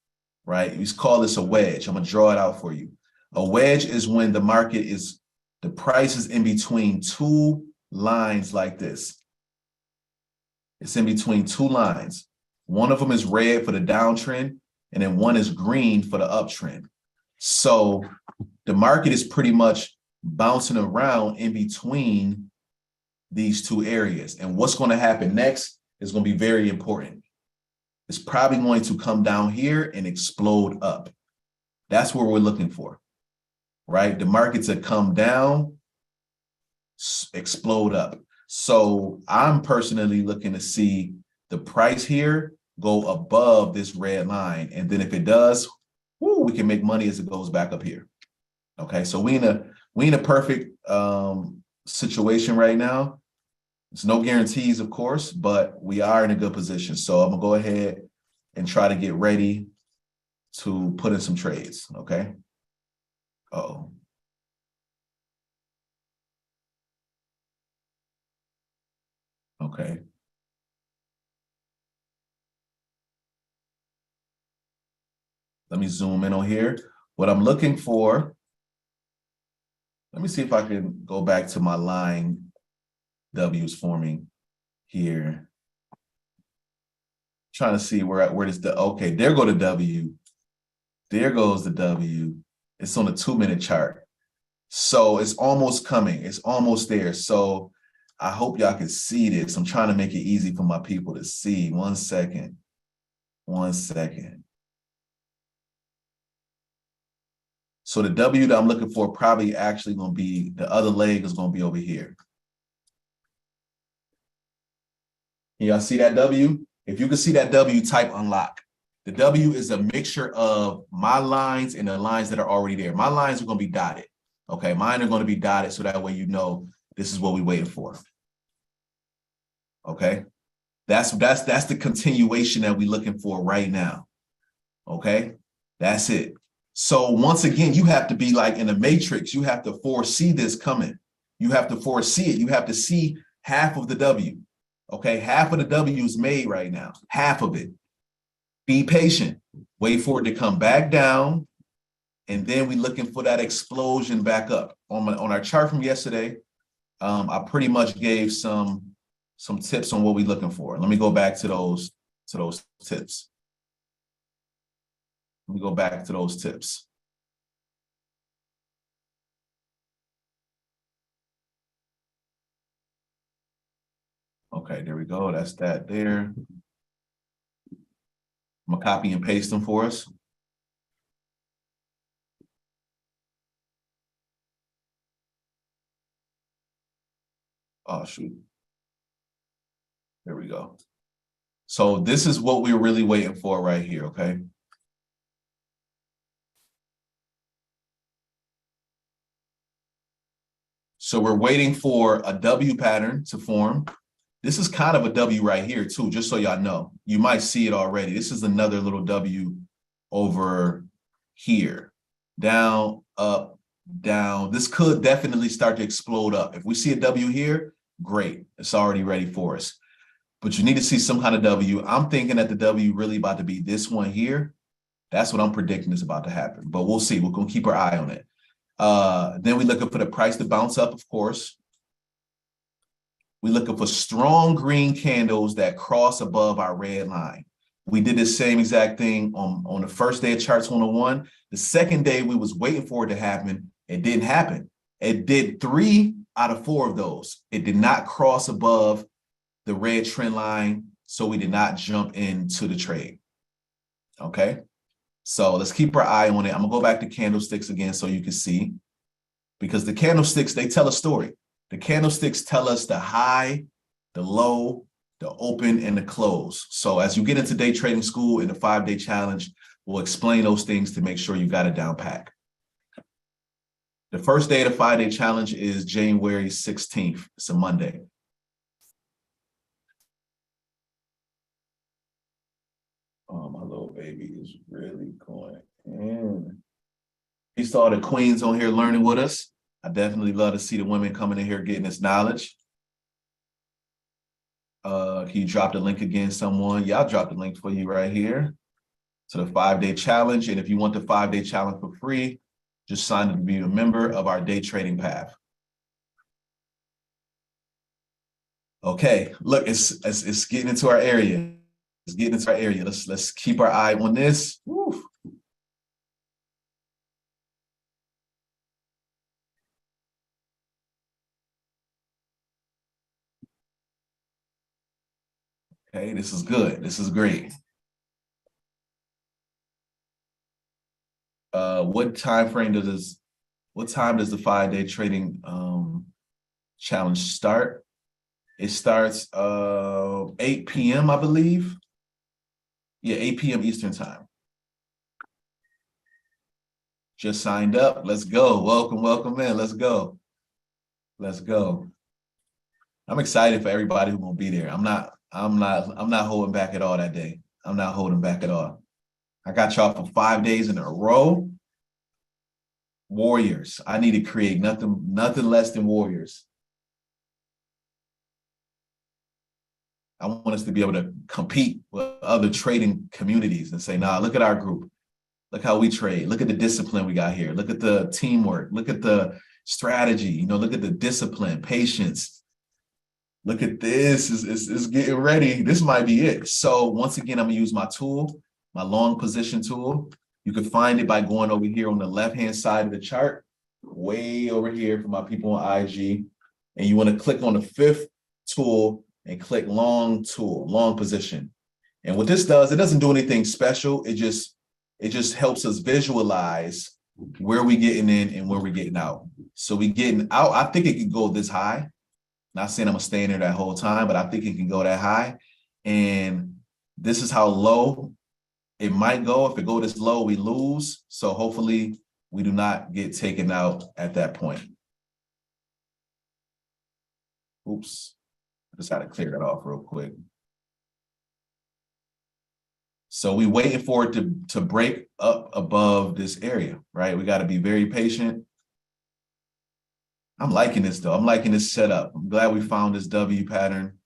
right? We call this a wedge. I'm going to draw it out for you. A wedge is when the price is in between two lines like this. It's in between two lines. One of them is red for the downtrend, and then one is green for the uptrend. So the market is pretty much bouncing around in between these two areas. And what's going to happen next is going to be very important. It's probably going to come down here and explode up. That's what we're looking for, right? The market to come down, explode up. So I'm personally looking to see the price here go above this red line. And then if it does, we can make money as it goes back up here. Okay, so we in a perfect situation right now. There's no guarantees, of course, but we are in a good position. So I'm gonna go ahead and try to get ready to put in some trades. Okay. Uh-oh. Okay. Let me zoom in on here. What I'm looking for, let me see if I can go back to my line W's forming here. Trying to see where does okay, there go the W. There goes the W. It's on a 2-minute chart. So it's almost coming. It's almost there. So I hope y'all can see this. I'm trying to make it easy for my people to see. 1 second. 1 second. So the W that I'm looking for probably actually going to be, the other leg is going to be over here. Y'all see that W? If you can see that W, type unlock. The W is a mixture of my lines and the lines that are already there. My lines are going to be dotted. Okay, mine are going to be dotted so that way you know this is what we're waiting for. Okay, that's the continuation that we're looking for right now. Okay, that's it. So once again, you have to be like in a matrix. You have to foresee this coming. You have to foresee it. You have to see half of the W. Okay, half of the W is made right now. Half of it. Be patient. Wait for it to come back down. And then we're looking for that explosion back up. On our chart from yesterday, I pretty much gave some tips on what we're looking for. Let me go back to those tips. Let me go back to those tips. Okay, there we go. That's that there. I'm gonna copy and paste them for us. Oh, shoot. There we go. So this is what we're really waiting for right here, okay? So we're waiting for a W pattern to form. This is kind of a W right here too, just so y'all know. You might see it already. This is another little W over here. Down, up, down. This could definitely start to explode up. If we see a W here, great. It's already ready for us. But you need to see some kind of W. I'm thinking that the W really about to be this one here. That's what I'm predicting is about to happen. But we'll see. We're going to keep our eye on it. Then we're looking for the price to bounce up, of course. We're looking for strong green candles that cross above our red line. We did the same exact thing on the first day of Charts 101. The second day, we was waiting for it to happen. It didn't happen. It did 3 out of 4 of those. It did not cross above the red trend line, so we did not jump into the trade. Okay, so let's keep our eye on it. I'm gonna go back to candlesticks again so you can see, because the candlesticks, they tell a story. The candlesticks tell us the high, the low, the open, and the close. So as you get into day trading school in the 5-day challenge, we'll explain those things to make sure you got it down pat. The first day of the 5-day challenge is January 16th. It's a Monday. Oh, my little baby is really going in. We saw the queens on here learning with us. I definitely love to see the women coming in here getting this knowledge. Can you drop the link again, someone? Yeah, I'll drop the link for you right here to the 5-day challenge. And if you want the 5-day challenge for free, just sign up to be a member of our day trading path. Okay, look, it's getting into our area. It's getting into our area. Let's keep our eye on this. Woo. Okay, this is good. This is great. What time does the 5-day trading challenge start? It starts 8 p.m., I believe. Yeah, 8 p.m. Eastern time. Just signed up. Let's go. Welcome in. Let's go. Let's go. I'm excited for everybody who's gonna be there. I'm not holding back at all that day. I'm not holding back at all. I got y'all for 5 days in a row. Warriors. I need to create nothing less than warriors. I want us to be able to compete with other trading communities and say, nah, look at our group. Look how we trade. Look at the discipline we got here. Look at the teamwork. Look at the strategy. Look at the discipline, patience. Look at this. It's getting ready. This might be it. So once again, I'm going to use my tool, my long position tool. You can find it by going over here on the left-hand side of the chart, way over here for my people on IG. And you want to click on the 5th tool and click long tool, long position. And what this does, it doesn't do anything special. It just helps us visualize where we getting in and where we're getting out. So we getting out, I think it can go this high. Not saying I'm gonna stay in there that whole time, but I think it can go that high. And this is how low it might go. If it go this low, we lose. So hopefully we do not get taken out at that point. Oops, I just had to clear that off real quick. So we waiting for it to break up above this area, right? We got to be very patient. I'm liking this though. I'm liking this setup. I'm glad we found this W pattern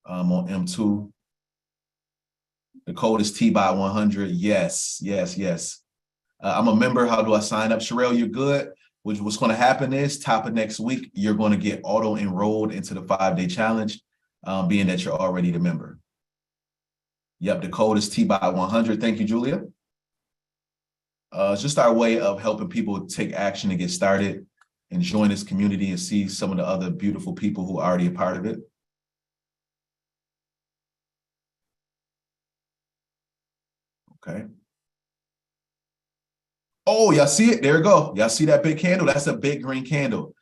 on M2. The code is TBOT100. Yes. I'm a member. How do I sign up? Sherelle, you're good. What's going to happen is top of next week, you're going to get auto enrolled into the 5-day challenge, being that you're already the member. Yep, the code is TBOT100. Thank you, Julia. It's just our way of helping people take action and get started and join this community and see some of the other beautiful people who are already a part of it. Okay. Oh, y'all see it? There we go. Y'all see that big candle? That's a big green candle.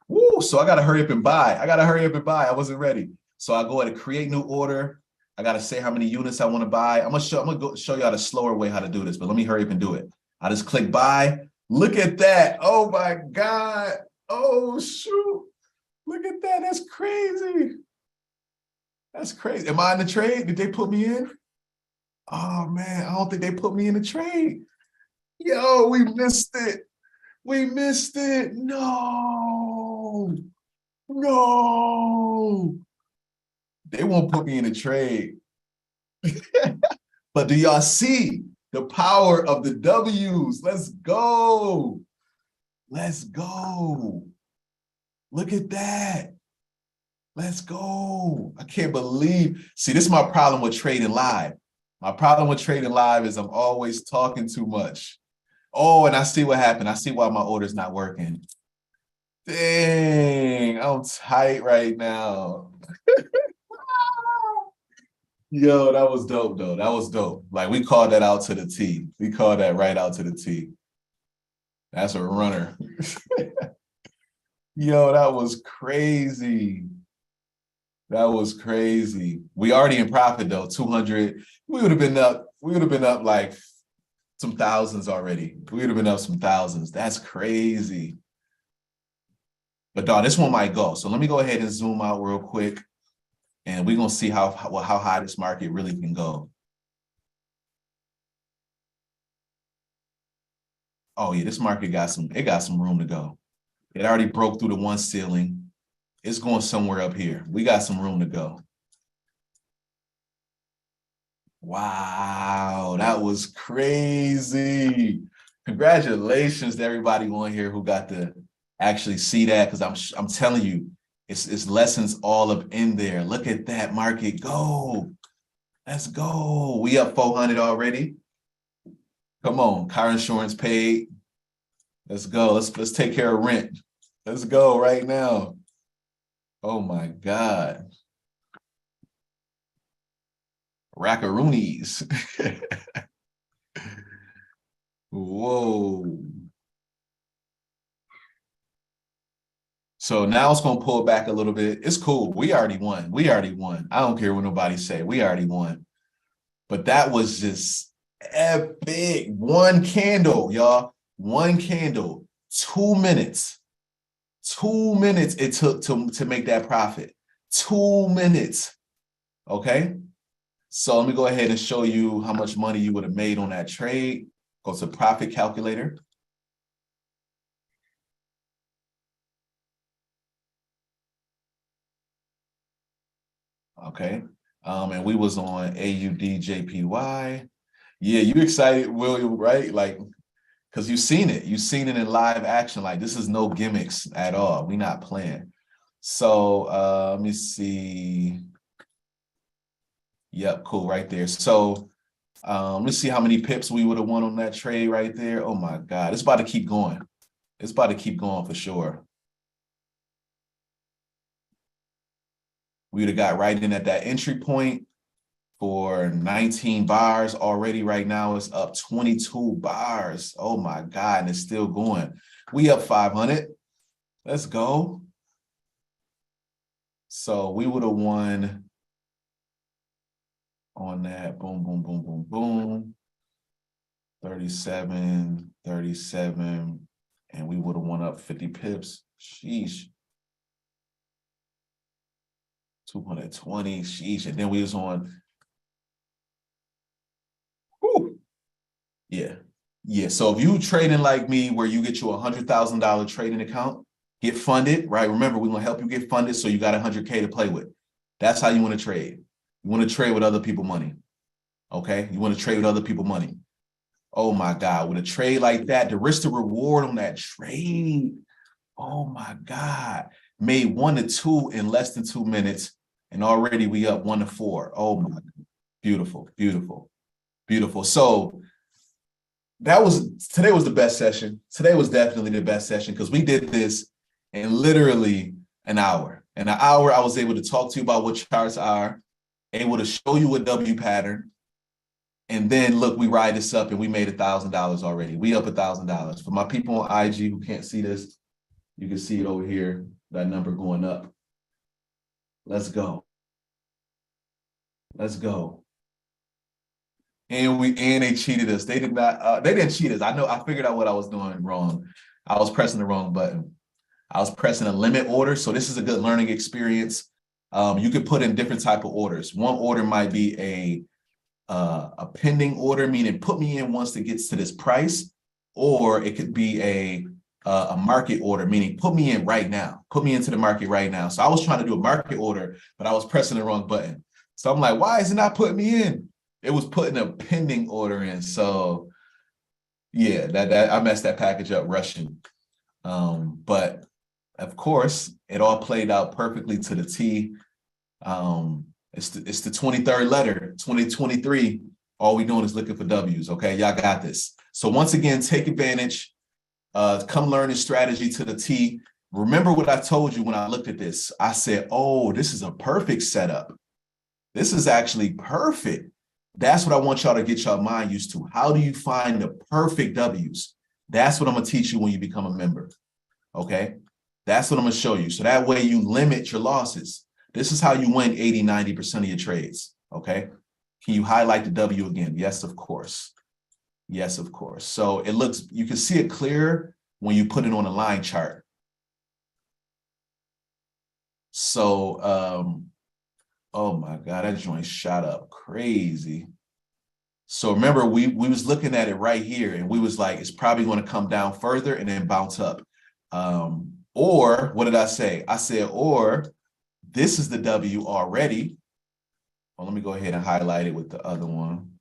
Woo, so I got to hurry up and buy. I wasn't ready. So I go ahead and create new order. I gotta say how many units I want to buy. I'm gonna go show you how the slower way how to do this, but let me hurry up and do it. I just click buy. Look at that. Oh my God. Oh shoot. Look at that. That's crazy. That's crazy. Am I in the trade? Did they put me in? Oh man, I don't think they put me in the trade. Yo, we missed it. We missed it. No. No. They won't put me in a trade. But do y'all see the power of the W's? Let's go. Let's go. Look at that. Let's go. I can't believe. See, this is my problem with trading live. My problem with trading live is I'm always talking too much. Oh, and I see what happened. I see why my order's not working. Dang, I'm tight right now. Yo, that was dope, though. That was dope. Like, we called that out to the T. We called that right out to the T. That's a runner. Yo, that was crazy. That was crazy. We already in profit, though. 200. We would have been up like some thousands already. We would have been up some thousands. That's crazy. But dog, this one might go. So let me go ahead and zoom out real quick. And we're gonna see how high this market really can go. Oh yeah, this market got some room to go. It already broke through the one ceiling. It's going somewhere up here. We got some room to go. Wow, that was crazy. Congratulations to everybody on here who got to actually see that, because I'm telling you, it's lessons all up in there. Look at that market go. Let's go. We up 400 already. Come on, car insurance paid. Let's go. Let's take care of rent. Let's go right now. Oh my God. Rackaroonies. Whoa. So now it's going to pull back a little bit. It's cool. We already won. We already won. I don't care what nobody say. We already won. But that was just epic. One candle, y'all. One candle. 2 minutes. 2 minutes it took to make that profit. 2 minutes. Okay? So let me go ahead and show you how much money you would have made on that trade. Go to profit calculator. Okay. And we was on AUDJPY. Yeah, you excited, William, right? Like, because you've seen it. You've seen it in live action. Like, this is no gimmicks at all. We're not playing. So let me see. Yep, cool, right there. So let's see how many pips we would have won on that trade right there. Oh my God, it's about to keep going. It's about to keep going for sure. We would have got right in at that entry point for 19 bars already. Right now it's up 22 bars. Oh my God, and it's still going. We up 500. Let's go. So we would have won on that. Boom, boom, boom, boom, boom. 37, 37, and we would have won up 50 pips. Sheesh. 220, sheesh. And then we was on. Whew. Yeah. Yeah. So if you trading like me, where you get you $100,000 trading account, get funded, right? Remember, we're gonna help you get funded, so you got 100K to play with. That's how you want to trade. You want to trade with other people money. Okay. You want to trade with other people money. Oh my God. With a trade like that, the risk to reward on that trade. Oh my God. Made 1 to 2 in less than 2 minutes. And already we up 1 to 4. Oh my God. Beautiful, beautiful, beautiful. So today was the best session. Today was definitely the best session, because we did this in literally an hour. In an hour, I was able to talk to you about what charts are, able to show you a W pattern. And then look, we ride this up and we made $1,000 already. We up $1,000. For my people on IG who can't see this, you can see it over here, that number going up. Let's go. Let's go. And they cheated us. They did not, they didn't cheat us. I figured out what I was doing wrong. I was pressing the wrong button. I was pressing a limit order. So this is a good learning experience. You could put in different type of orders. One order might be a pending order, meaning put me in once it gets to this price, or it could be a market order, meaning put me in right now, put me into the market right now. So I was trying to do a market order, but I was pressing the wrong button. So I'm like, why is it not putting me in? It was putting a pending order in. So yeah, that I messed that package up rushing. But of course, it all played out perfectly to the T. It's the 23rd letter, 2023. All we doing is looking for W's. Okay, y'all got this. So once again, take advantage. Come learn this strategy to the T. Remember what I told you when I looked at this. I said, oh, this is a perfect setup. This is actually perfect. That's what I want y'all to get y'all mind used to. How do you find the perfect W's? That's what I'm going to teach you when you become a member. Okay, that's what I'm going to show you. So that way you limit your losses. This is how you win 80, 90% of your trades. Okay, can you highlight the W again? Yes, of course. Yes, of course. So it looks, you can see it clear when you put it on a line chart. So, oh my God, that joint shot up crazy. So remember, we was looking at it right here and we was like, it's probably going to come down further and then bounce up. Or what did I say? I said, or this is the W already. Well, let me go ahead and highlight it with the other one.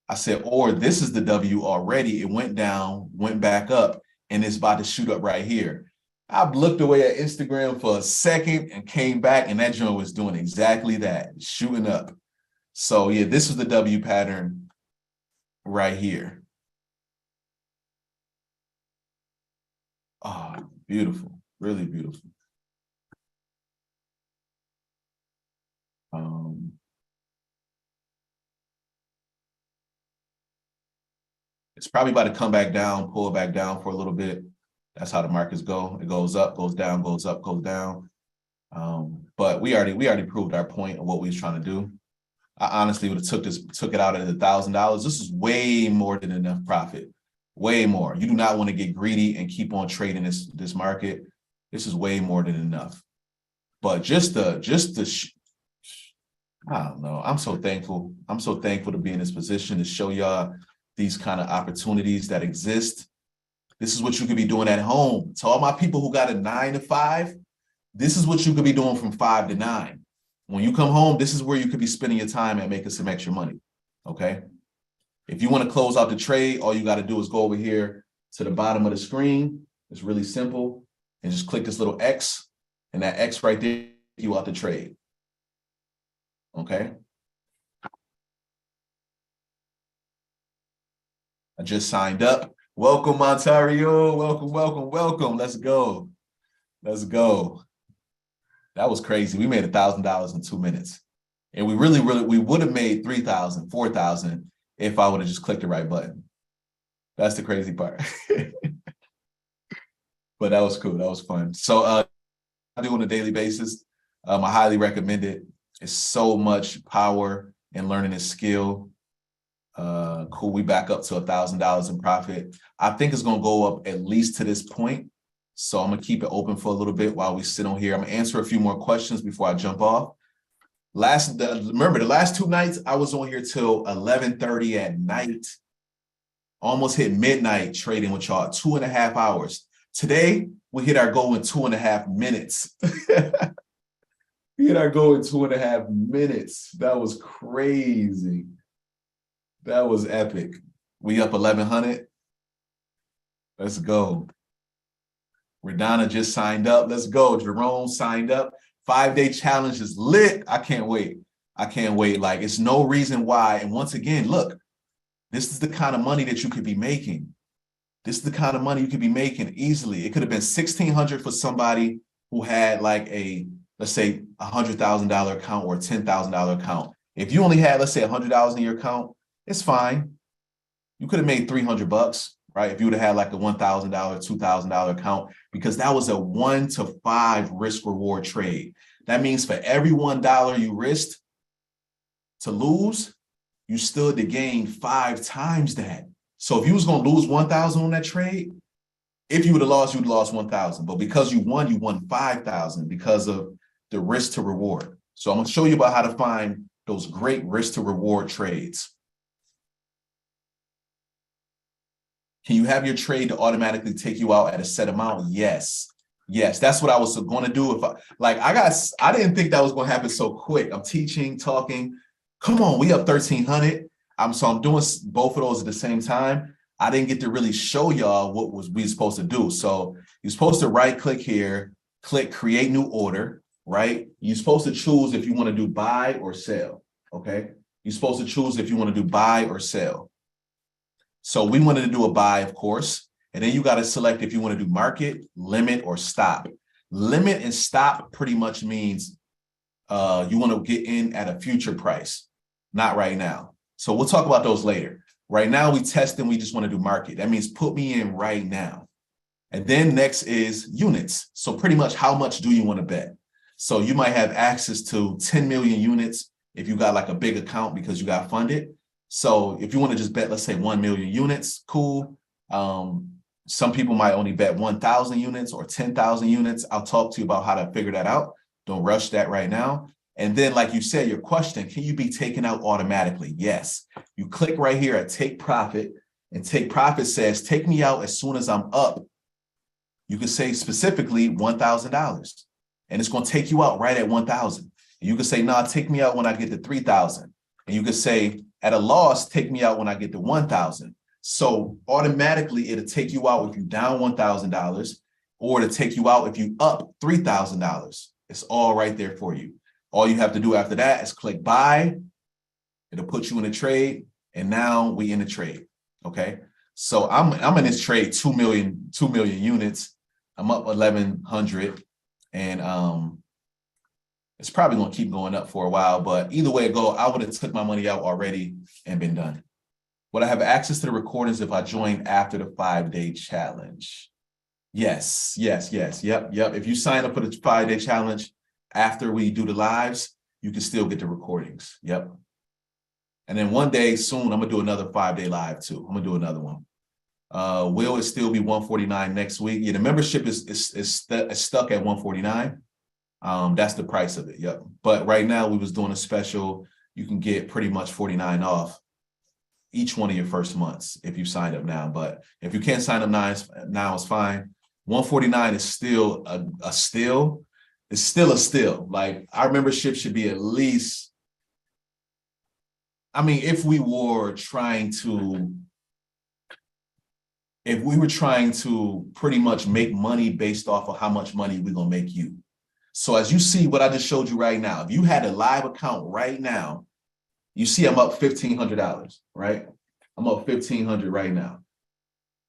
I said, or this is the W already. It went down, went back up, and it's about to shoot up right here. I looked away at Instagram for a second and came back, and that joint was doing exactly that, shooting up. So yeah, this is the W pattern right here. Oh, beautiful, really beautiful. It's probably about to come back down, pull back down for a little bit. That's how the markets go. It goes up, goes down, goes up, goes down. But we already proved our point of what we was trying to do. I honestly would have took it out at $1,000. This is way more than enough profit. Way more. You do not want to get greedy and keep on trading this market. This is way more than enough. But I don't know. I'm so thankful. I'm so thankful to be in this position to show y'all these kind of opportunities that exist. This is what you could be doing at home. To all my people who got a 9 to 5, this is what you could be doing from 5 to 9. When you come home, this is where you could be spending your time and making some extra money, okay? If you want to close out the trade, all you got to do is go over here to the bottom of the screen. It's really simple. And just click this little X, and that X right there, you out the trade, okay? I just signed up. Welcome, Ontario. Welcome, welcome, welcome. Let's go. Let's go. That was crazy. We made $1,000 in 2 minutes. And we would have made 3,000, 4,000 if I would have just clicked the right button. That's the crazy part. But that was cool. That was fun. So I do on a daily basis. I highly recommend it. It's so much power in learning this skill. Cool. We back up to $1,000 in profit. I think it's going to go up at least to this point. So I'm going to keep it open for a little bit while we sit on here. I'm going to answer a few more questions before I jump off. Remember, the last 2 nights, I was on here till 11:30 at night. Almost hit midnight trading with y'all, 2.5 hours. Today, we hit our goal in 2.5 minutes. We hit our goal in 2.5 minutes. That was crazy. That was epic. We up 1,100. Let's go. Radonna just signed up. Let's go. Jerome signed up. 5-day challenge is lit. I can't wait. I can't wait. Like, it's no reason why. And once again, look, this is the kind of money that you could be making. This is the kind of money you could be making easily. It could have been $1,600 for somebody who had like a, let's say, $100,000 account or a $10,000 account. If you only had, let's say, $100 in your account, it's fine. You could have made $300. right? If you would have had like a $1,000, $2,000 account, because that was a 1 to 5 risk reward trade. That means for every $1 you risked to lose, you stood to gain 5 times that. So if you was going to lose 1,000 on that trade, if you would have lost, you'd lost 1,000. But because you won 5,000 because of the risk to reward. So I'm going to show you about how to find those great risk to reward trades. Can you have your trade to automatically take you out at a set amount? Yes. Yes, that's what I was going to do. I didn't think that was going to happen so quick. I'm teaching, talking. Come on, we up 1,300. So I'm doing both of those at the same time. I didn't get to really show y'all what we supposed to do. So you're supposed to right click here, click create new order, right? You're supposed to choose if you want to do buy or sell, okay? You're supposed to choose if you want to do buy or sell. So we wanted to do a buy, of course, and then you got to select if you want to do market, limit, or stop. Limit and stop pretty much means you want to get in at a future price, not right now. So we'll talk about those later. Right now, we test and we just want to do market. That means put me in right now. And then next is units. So pretty much how much do you want to bet? So you might have access to 10 million units if you got like a big account because you got funded. So if you want to just bet, let's say 1 million units, cool. Some people might only bet 1,000 units or 10,000 units. I'll talk to you about how to figure that out. Don't rush that right now. And then, like you said, your question, can you be taken out automatically? Yes. You click right here at take profit, and take profit says, take me out as soon as I'm up. You can say specifically $1,000, and it's going to take you out right at 1,000. You can say, nah, take me out when I get to 3,000. And you can say, at a loss, take me out when I get to 1,000. So automatically, it'll take you out if you down $1,000, or to take you out if you up $3,000. It's all right there for you. All you have to do after that is click buy. It'll put you in a trade, and now we in the trade. Okay. So I'm in this trade 2 million units. I'm up 1,100, and it's probably going to keep going up for a while. But either way it go, I would have took my money out already and been done. Would I have access to the recordings if I joined after the 5-day challenge? Yes. Yep. If you sign up for the 5-day challenge after we do the lives, you can still get the recordings. Yep. And then one day soon, I'm gonna do another 5-day live too. I'm gonna do another one. Will it still be 149 next week? Yeah, the membership is stuck at 149. That's the price of it. Yep. But right now we was doing a special. You can get pretty much 49 off each one of your first months if you signed up now. But if you can't sign up now, it's fine. 149 is still a steal. It's still a steal. Like, our membership should be at least, I mean, if we were trying to pretty much make money based off of how much money we're going to make you. So as you see what I just showed you right now, if you had a live account right now, you see I'm up $1,500, right? I'm up $1,500 right now.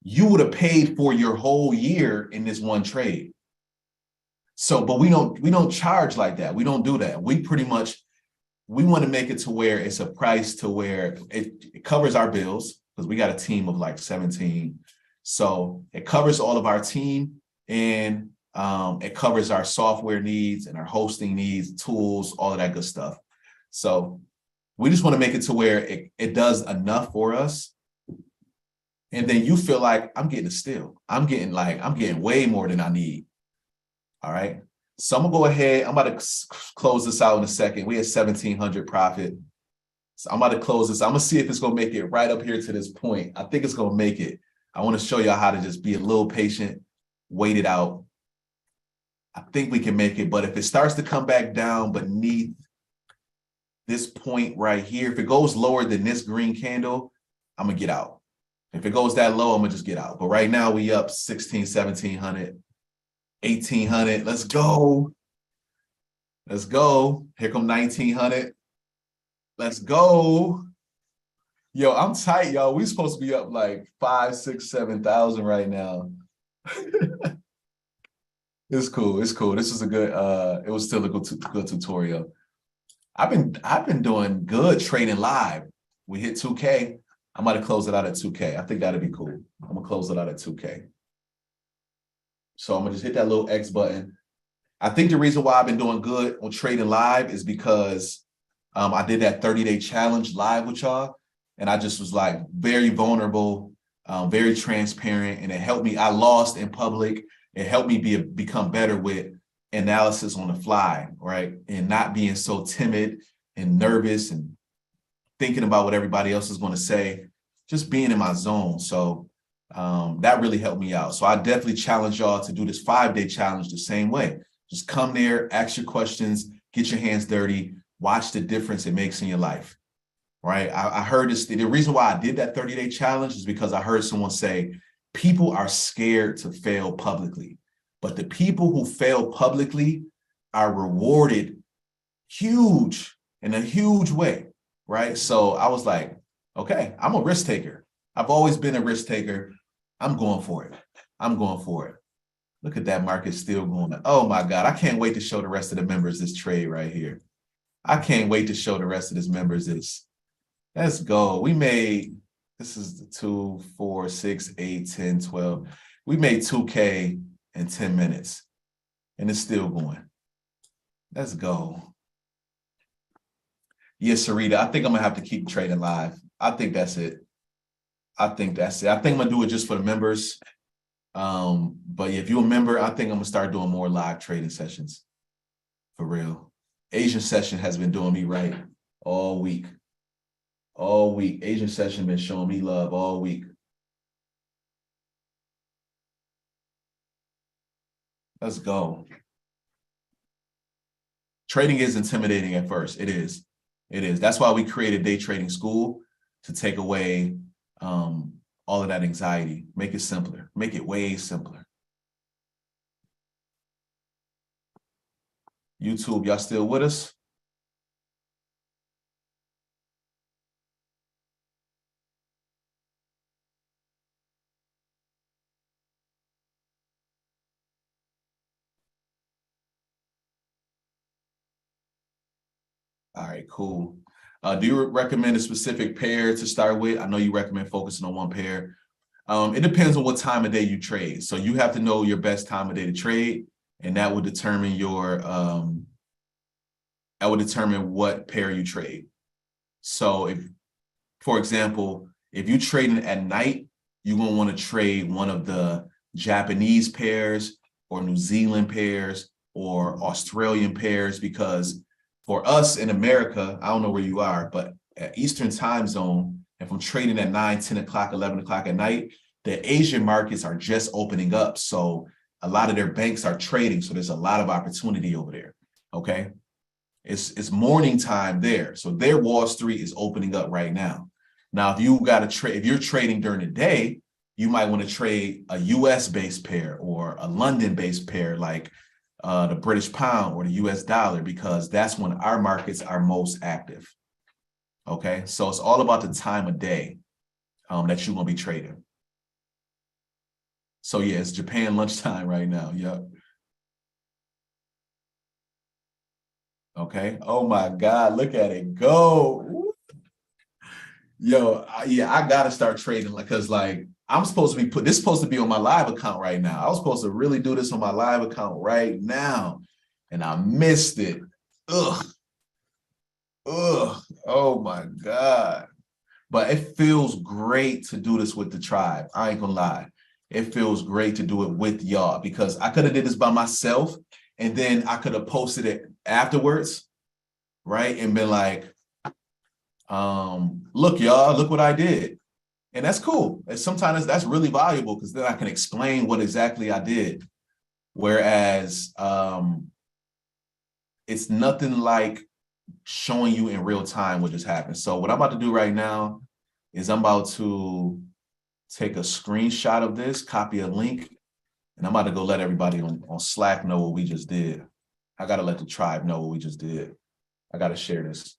You would have paid for your whole year in this one trade. So, but we don't charge like that. We don't do that. We want to make it to where it's a price to where it covers our bills, because we got a team of like 17. So it covers all of our team, and it covers our software needs and our hosting needs, tools, all of that good stuff. So we just want to make it to where it does enough for us. And then you feel like I'm getting a steal. I'm getting way more than I need. All right. So I'm gonna go ahead. I'm about to close this out in a second. We had 1,700 profit. So I'm about to close this. I'm gonna see if it's gonna make it right up here to this point. I think it's gonna make it. I want to show y'all how to just be a little patient, wait it out. I think we can make it, but if it starts to come back down beneath this point right here, if it goes lower than this green candle, I'm gonna get out. If it goes that low, I'm gonna just get out. But right now we up 1,700, 1,800. Let's go. Let's go. Here come 1,900. Let's go. Yo, I'm tight, y'all. We supposed to be up like 5, 6, 7,000 right now. It's cool. It's cool. This is a good. It was still a good tutorial. I've been doing good trading live. We hit 2K. I might have closed it out at 2K. I think that'd be cool. I'm gonna close it out at 2K. So I'm gonna just hit that little X button. I think the reason why I've been doing good on trading live is because I did that 30-day challenge live with y'all, and I just was like very vulnerable, very transparent, and it helped me. I lost in public. It helped me become better with analysis on the fly, right? And not being so timid and nervous and thinking about what everybody else is going to say, just being in my zone. So that really helped me out. So I definitely challenge y'all to do this 5-day challenge the same way. Just come there, ask your questions, get your hands dirty, watch the difference it makes in your life, right? I heard this. The reason why I did that 30-day challenge is because I heard someone say, people are scared to fail publicly, but the people who fail publicly are rewarded in a huge way, right? So I was like, okay, I'm a risk taker. I've always been a risk taker. I'm going for it. I'm going for it. Look at that market still going. Oh my God, I can't wait to show the rest of the members this trade right here. I can't wait to show the rest of this members this. Let's go. We made, this is the 2, 4, 6, 8, 10, 12. We made 2K in 10 minutes and it's still going. Let's go. Yes, Sarita, I think I'm gonna have to keep trading live. I think that's it. I think I'm gonna do it just for the members. But if you're a member, I think I'm gonna start doing more live trading sessions. For real. Asian session has been doing me right all week. All week. Asian session been showing me love all week. Let's go. Trading is intimidating at first. It is. It is. That's why we created Day Trading School, to take away all of that anxiety, make it simpler, make it way simpler. YouTube, y'all still with us? All right, cool. Do you recommend a specific pair to start with? I know you recommend focusing on one pair. It depends on what time of day you trade. So you have to know your best time of day to trade, and that will determine your what pair you trade. So if, for example, if you're trading at night, you're gonna want to trade one of the Japanese pairs or New Zealand pairs or Australian pairs, because for us in America, I don't know where you are, but at Eastern time zone, if I'm trading at 9, 10 o'clock, 11 o'clock at night, the Asian markets are just opening up. So a lot of their banks are trading. So there's a lot of opportunity over there. Okay. It's morning time there. So their Wall Street is opening up right now. Now, if you got to trade, if you're trading during the day, you might want to trade a US based pair or a London based pair, like the British pound or the US dollar, because that's when our markets are most active. Okay, so it's all about the time of day that you're gonna be trading. So yeah, it's Japan lunchtime right now. Yep. Okay. Oh my God, look at it go. Yo, yeah, I gotta start trading, because like I'm supposed to be this is supposed to be on my live account right now. I was supposed to really do this on my live account right now, and I missed it. Ugh. Ugh. Oh my God. But it feels great to do this with the tribe. I ain't gonna lie. It feels great to do it with y'all, because I could have did this by myself and then I could have posted it afterwards, right? And been like, look, y'all, look what I did. And that's cool. And sometimes that's really valuable, because then I can explain what exactly I did. Whereas it's nothing like showing you in real time what just happened. So what I'm about to do right now is I'm about to take a screenshot of this, copy a link, and I'm about to go let everybody on Slack know what we just did. I got to let the tribe know what we just did. I got to share this.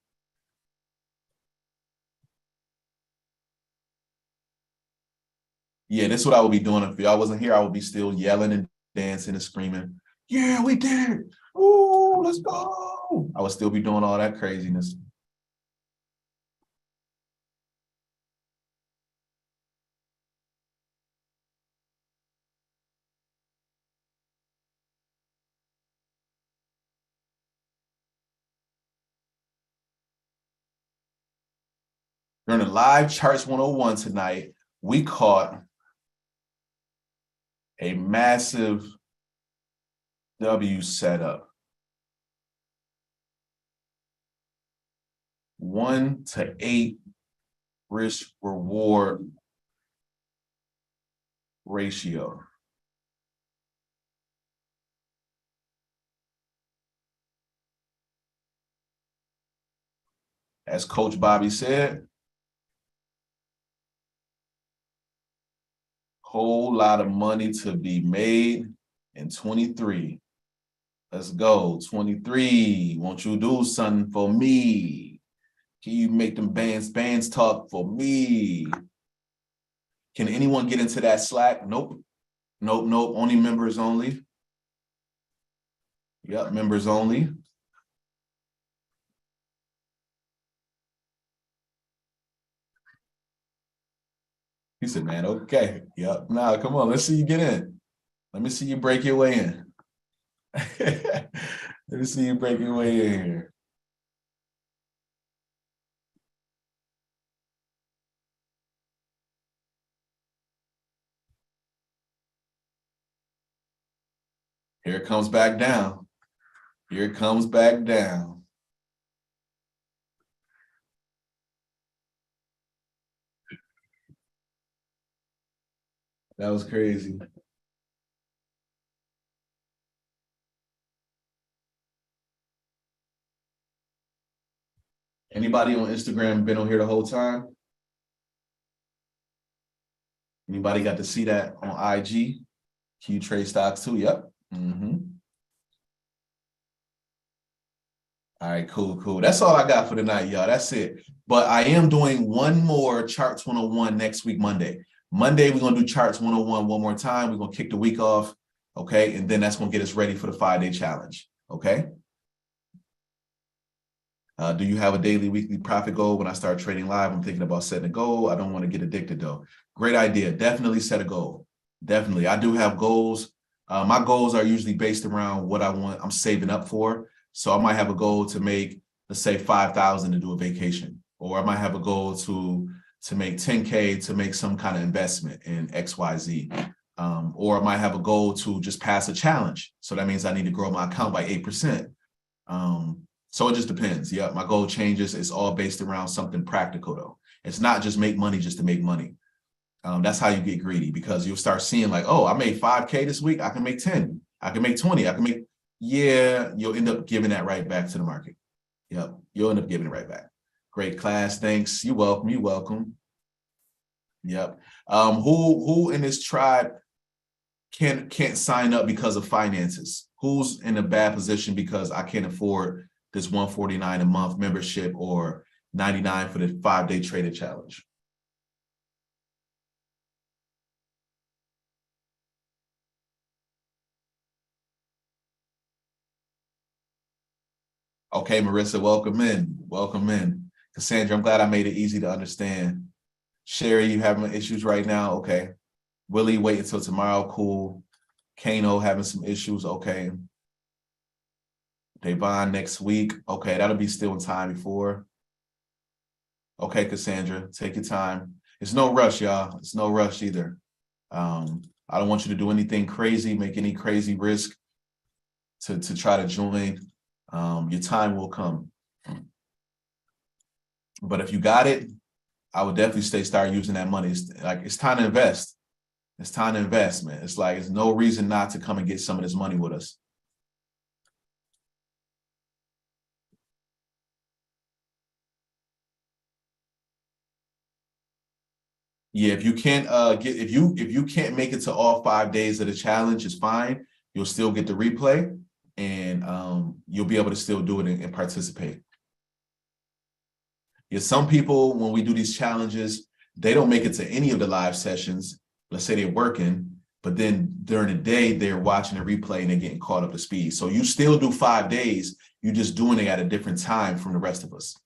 Yeah, this is what I would be doing. If y'all wasn't here, I would be still yelling and dancing and screaming. Yeah, we did it. Ooh, let's go. I would still be doing all that craziness. During the live Charts 101 tonight, we caught a massive W setup. 1 to 8 risk reward ratio. As Coach Bobby said, whole lot of money to be made in 23. Let's go, 23. Won't you do something for me? Can you make them bands talk for me? Can anyone get into that Slack? Nope. Nope. Only members only. Yep, members only. He said, man, okay. Yep. Now, come on. Let's see you get in. Let me see you break your way in. Let me see you break your way in here. Here it comes back down. Here it comes back down. That was crazy. Anybody on Instagram been on here the whole time? Anybody got to see that on IG? Can you trade stocks too? Yep. All right, cool. That's all I got for tonight, y'all. That's it. But I am doing one more Charts 101 next week, Monday. Monday, we're going to do Charts 101 one more time. We're going to kick the week off, okay? And then that's going to get us ready for the 5-day challenge, okay? Do you have a daily, weekly profit goal? When I start trading live, I'm thinking about setting a goal. I don't want to get addicted, though. Great idea. Definitely set a goal. Definitely. I do have goals. My goals are usually based around what I'm saving up for. So I might have a goal to make, let's say, 5,000 to do a vacation, or I might have a goal to make 10K to make some kind of investment in XYZ. Or I might have a goal to just pass a challenge. So that means I need to grow my account by 8%. So it just depends. Yeah, my goal changes. It's all based around something practical, though. It's not just make money just to make money. That's how you get greedy, because you'll start seeing like, oh, I made 5K this week. I can make 10. I can make 20. I can make, yeah, you'll end up giving that right back to the market. Yep, you'll end up giving it right back. Great class. Thanks. You're welcome. You're welcome. Yep. Who in this tribe can't sign up because of finances? Who's in a bad position because I can't afford this $149 a month membership or $99 for the 5-day trading challenge? Okay, Marissa, welcome in. Welcome in. Cassandra, I'm glad I made it easy to understand. Sherry, you having issues right now? Okay. Willie, wait until tomorrow. Cool. Kano having some issues. Okay. Devon next week. Okay, that'll be still in time before. Okay, Cassandra, take your time. It's no rush, y'all. It's no rush either. I don't want you to do anything crazy, make any crazy risk to try to join. Your time will come. But if you got it, I would definitely start using that money. It's time to invest. It's time to invest, man. It's like, there's no reason not to come and get some of this money with us. Yeah, if you can't if you can't make it to all 5 days of the challenge, it's fine. You'll still get the replay, and you'll be able to still do it and participate. Yeah, some people, when we do these challenges, they don't make it to any of the live sessions. Let's say they're working, but then during the day, they're watching the replay and they're getting caught up to speed. So you still do 5 days. You're just doing it at a different time from the rest of us.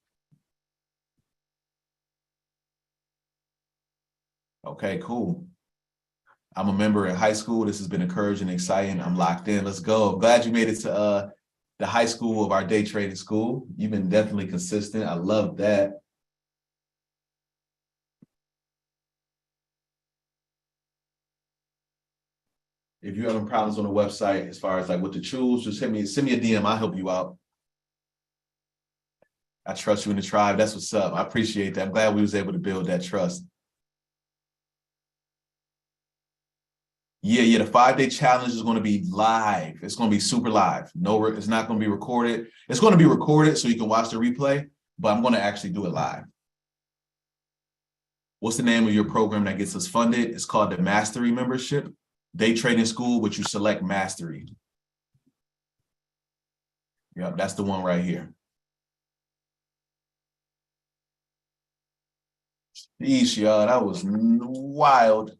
Okay, cool. I'm a member in high school. This has been encouraging and exciting. I'm locked in. Let's go. I'm glad you made it to the high school of our day trading school. You've been definitely consistent. I love that. If you're having problems on the website as far as like what to choose, just send me a DM. I'll help you out. I trust you in the tribe. That's what's up. I appreciate that. I'm glad we was able to build that trust. Yeah, the 5-day challenge is going to be live. It's going to be super live. No, it's not going to be recorded. It's going to be recorded so you can watch the replay, but I'm going to actually do it live. What's the name of your program that gets us funded? It's called the Mastery Membership. Day trading school, but you select Mastery. Yep, that's the one right here. Yeesh, y'all, that was wild.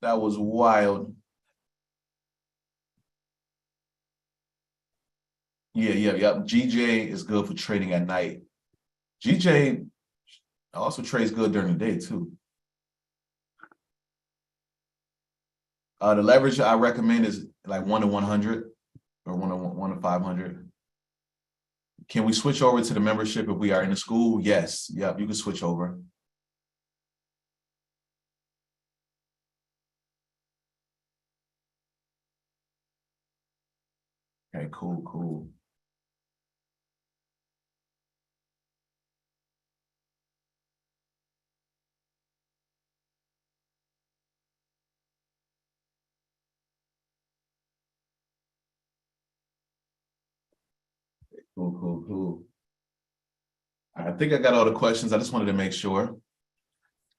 That was wild. Yeah. GJ is good for trading at night. GJ also trades good during the day too. The leverage I recommend is like 1 to 100 or 1 to 500. Can we switch over to the membership if we are in the school? Yes. Yep, you can switch over. Okay, cool. Cool. I think I got all the questions. I just wanted to make sure.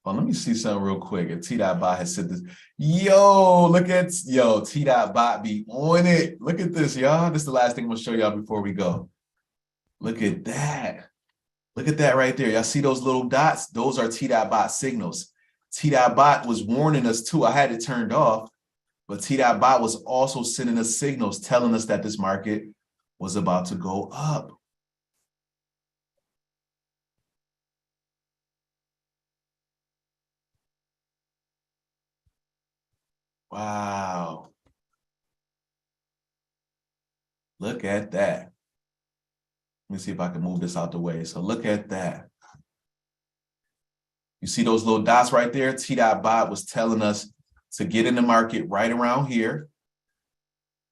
Well, let me see something real quick. If T.Bot has said this. Yo, look at, T.Bot be on it. Look at this, y'all. This is the last thing I'm going to show y'all before we go. Look at that. Look at that right there. Y'all see those little dots? Those are T.Bot signals. T.Bot was warning us too. I had it turned off, but T.Bot was also sending us signals telling us that this market was about to go up. Wow. Look at that. Let me see if I can move this out the way. So look at that. You see those little dots right there? T.Bot was telling us to get in the market right around here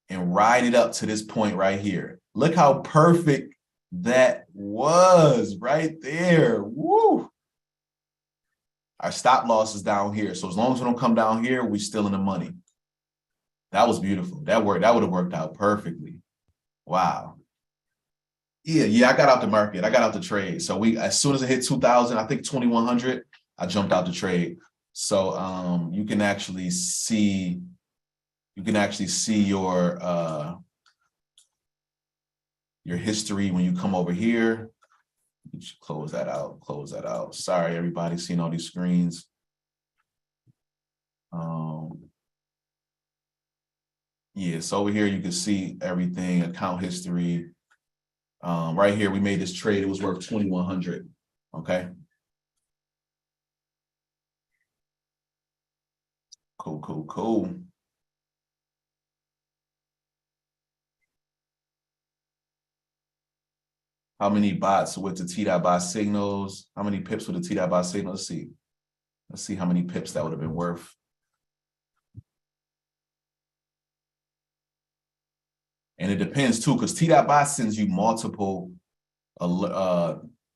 and ride it up to this point right here. Look how perfect that was right there. Woo! Our stop loss is down here. So as long as we don't come down here, we're still in the money. That was beautiful. That worked. That would have worked out perfectly. Wow. Yeah, I got out the market. I got out the trade. So as soon as it hit 2,000, I think 2,100, I jumped out the trade. So you can actually see your history when you come over here. You should close that out. Sorry, everybody, seeing all these screens. Yeah, so over here you can see everything, account history. Right here, we made this trade. It was worth 2,100. Okay. Cool. How many bots with the T.Bot signals? How many pips with the T.Bot signal? Let's see how many pips that would have been worth. And it depends too, because T.Bot sends you multiple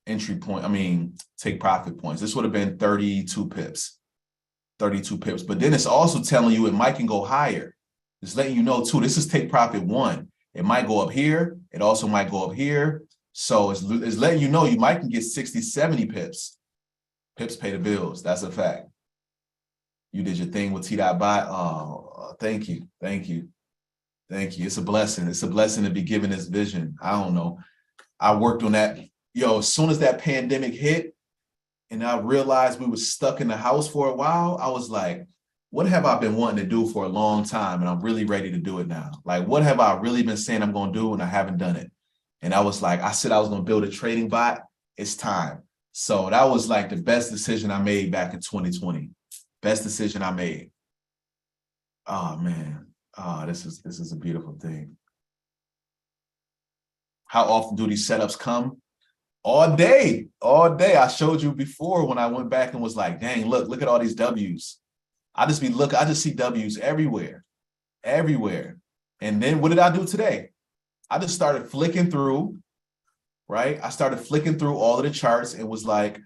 entry point, take profit points. This would have been 32 pips. But then it's also telling you it might can go higher. It's letting you know too, this is take profit 1. It might go up here. It also might go up here. So it's letting you know you might can get 60, 70 pips. Pips pay the bills. That's a fact. You did your thing with T.Bot. Oh, thank you. It's a blessing. It's a blessing to be given this vision. I don't know. I worked on that. As soon as that pandemic hit and I realized we were stuck in the house for a while, I was like, what have I been wanting to do for a long time? And I'm really ready to do it now. Like, what have I really been saying I'm going to do and I haven't done it? And I was like, I said I was going to build a trading bot. It's time. So that was like the best decision I made back in 2020. Best decision I made. Oh, man. Oh, this is a beautiful thing. How often do these setups come? All day. I showed you before when I went back and was like, dang, look at all these W's. I just see W's everywhere. everywhere. And then what did I do today? I just started flicking through, right? I started flicking through all of the charts and was like,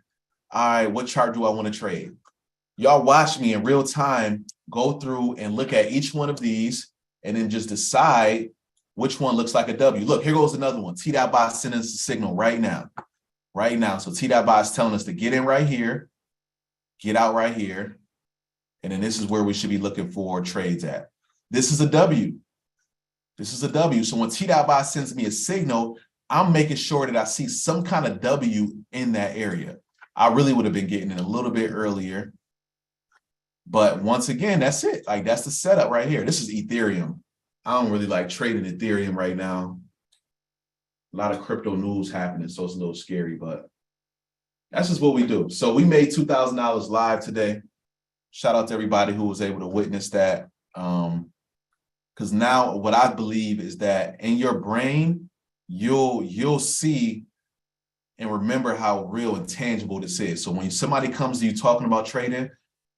all right, what chart do I want to trade? Y'all watch me in real time, go through and look at each one of these and then just decide which one looks like a W. Look, here goes another one. T.Buy sending us a signal right now. Right now. So T.Buy is telling us to get in right here, get out right here. And then this is where we should be looking for trades at. This is a W. This is a W. So when T.Buy sends me a signal, I'm making sure that I see some kind of W in that area. I really would have been getting it a little bit earlier. But once again, that's it. Like, that's the setup right here. This is Ethereum. I don't really like trading Ethereum right now. A lot of crypto news happening, so it's a little scary, but that's just what we do. So we made $2,000 live today. Shout out to everybody who was able to witness that. Because now what I believe is that in your brain, you'll see and remember how real and tangible this is. So when somebody comes to you talking about trading,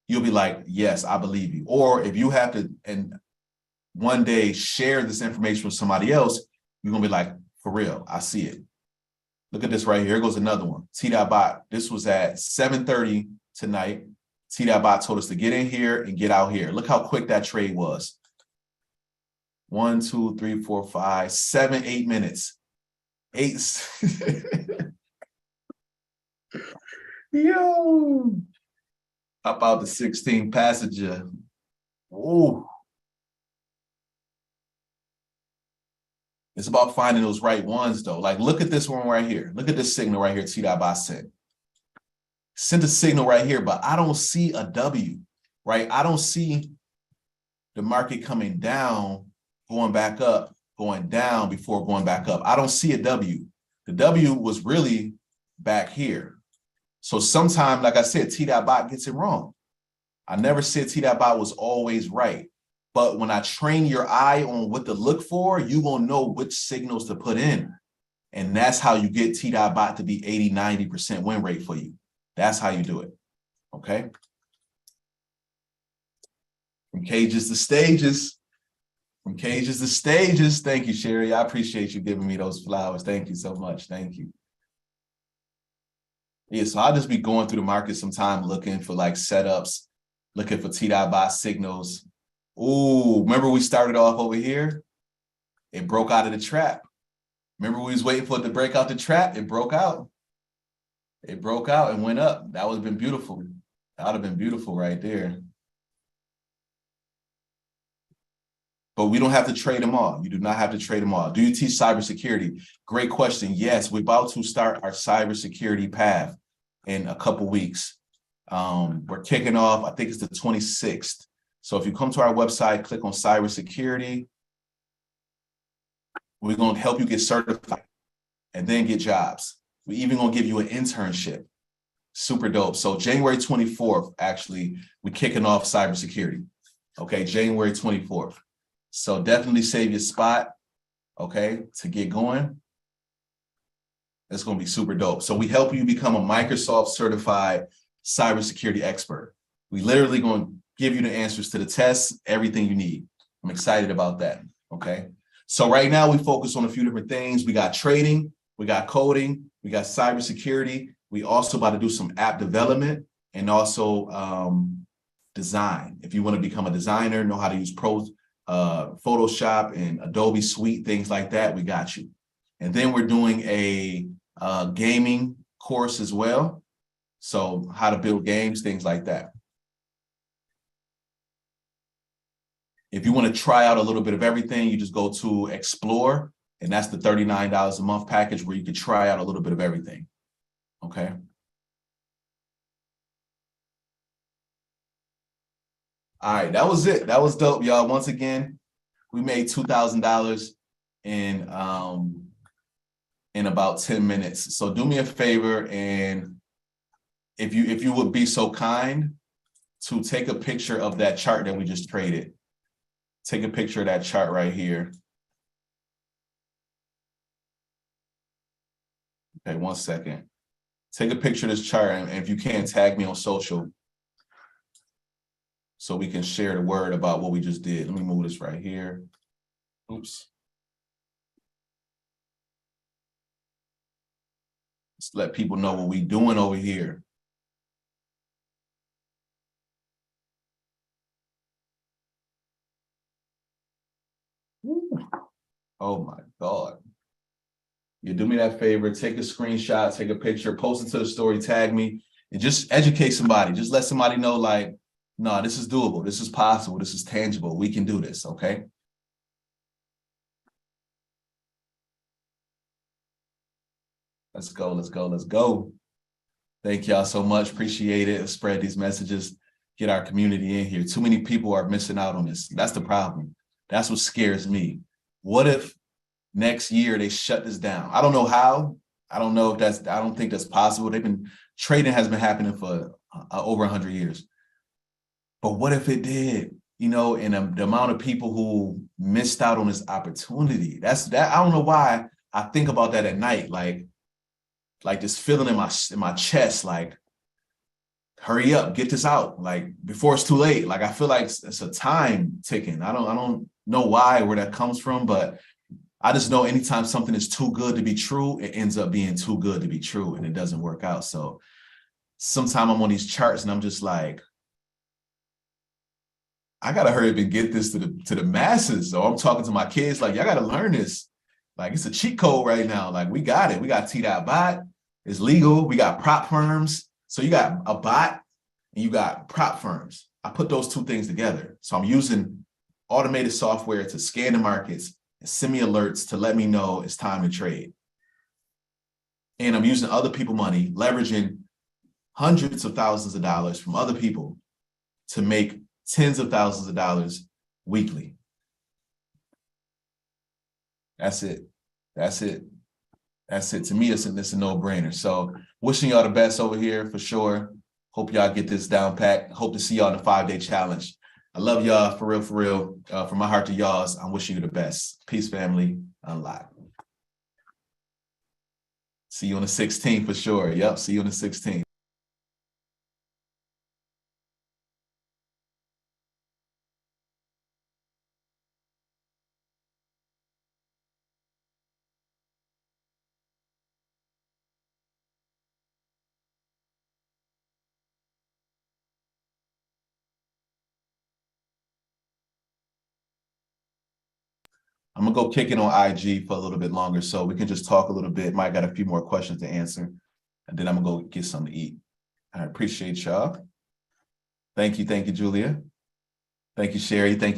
you'll be like, yes, I believe you. Or if you have to, and one day share this information with somebody else, you're gonna be like, for real, I see it. Look at this right here. Here goes another one. T.Buy. This was at 7:30 tonight. T.Buy told us to get in here and get out here. Look how quick that trade was. 1, 2, 3, 4, 5, 7, 8 minutes. 8. Yo. Hop out the 16 passenger. Ooh. It's about finding those right ones, though. Like, look at this one right here. Look at this signal right here, T.Buy sent. Sent a signal right here, but I don't see a W, right? I don't see the market coming down, going back up, going down before going back up. I don't see a W. The W was really back here. So sometimes, like I said, T.Buy gets it wrong. I never said T.Buy was always right. But when I train your eye on what to look for, you're going to know which signals to put in. And that's how you get T.Buy to be 80, 90% win rate for you. That's how you do it. Okay? From cages to stages. From cages to stages. Thank you, Sherry. I appreciate you giving me those flowers. Thank you so much. Thank you. Yeah, so I'll just be going through the market sometime looking for like setups, looking for T.Buy signals. Ooh, remember we started off over here? It broke out of the trap. Remember we was waiting for it to break out the trap? It broke out. It broke out and went up. That would have been beautiful. That would have been beautiful right there. But we don't have to trade them all. You do not have to trade them all. Do you teach cybersecurity? Great question. Yes, we're about to start our cybersecurity path in a couple weeks. We're kicking off, I think it's the 26th. So if you come to our website, click on cybersecurity, we're going to help you get certified and then get jobs. We're even going to give you an internship. Super dope. So January 24th, actually, we're kicking off cybersecurity. Okay, January 24th. So definitely save your spot, okay, to get going. It's going to be super dope. So we help you become a Microsoft certified cybersecurity expert. We literally going to give you the answers to the tests, everything you need. I'm excited about that, okay? So right now we focus on a few different things. We got trading, we got coding, we got cybersecurity. We also about to do some app development and also design. If you want to become a designer, know how to use Photoshop and Adobe Suite, things like that, we got you. And then we're doing a gaming course as well. So how to build games, things like that. If you want to try out a little bit of everything, you just go to Explore, and that's the $39 a month package where you can try out a little bit of everything. Okay. All right, that was it. That was dope, y'all. Once again, we made $2,000 in about 10 minutes. So do me a favor, and if you would be so kind to take a picture of that chart that we just traded. Take a picture of that chart right here. Okay, 1 second. Take a picture of this chart, and if you can, tag me on social so we can share the word about what we just did. Let me move this right here. Oops. Let's let people know what we doing over here. Ooh. Oh my God. You do me that favor, take a screenshot, take a picture, post it to the story, tag me, and just educate somebody. Just let somebody know, like, no, this is doable. This is possible. This is tangible. We can do this, okay? Let's go, let's go, let's go. Thank y'all so much. Appreciate it. Spread these messages. Get our community in here. Too many people are missing out on this. That's the problem. That's what scares me. What if next year they shut this down? I don't know how. I don't know if that's, I don't think that's possible. Trading has been happening for over 100 years. But what if it did? You know, and the amount of people who missed out on this opportunity. That's that. I don't know why I think about that at night. Like this feeling in my chest, like, hurry up, get this out, like before it's too late. Like I feel like it's a time ticking. I don't know why, where that comes from, but I just know anytime something is too good to be true, it ends up being too good to be true, and it doesn't work out. So sometimes I'm on these charts and I'm just like, I gotta hurry up and get this to the masses. So I'm talking to my kids like, y'all gotta learn this. Like it's a cheat code right now. Like we got it. We got T.bot. It's legal. We got prop firms. So you got a bot and you got prop firms. I put those two things together. So I'm using automated software to scan the markets and send me alerts to let me know it's time to trade. And I'm using other people's money, leveraging hundreds of thousands of dollars from other people to make tens of thousands of dollars weekly. That's it. That's it. That's it. To me, it's a no-brainer. So wishing y'all the best over here for sure. Hope y'all get this down pat. Hope to see y'all in the 5-day challenge. I love y'all for real, for real. From my heart to y'all's, I'm wishing you the best. Peace, family. Unlock. See you on the 16th for sure. Yep, see you on the 16th. I'm gonna go kick it on IG for a little bit longer so we can just talk a little bit. Might got a few more questions to answer, and then I'm gonna go get something to eat. I appreciate y'all. Thank you, Julia. Thank you, Sherry. Thank you.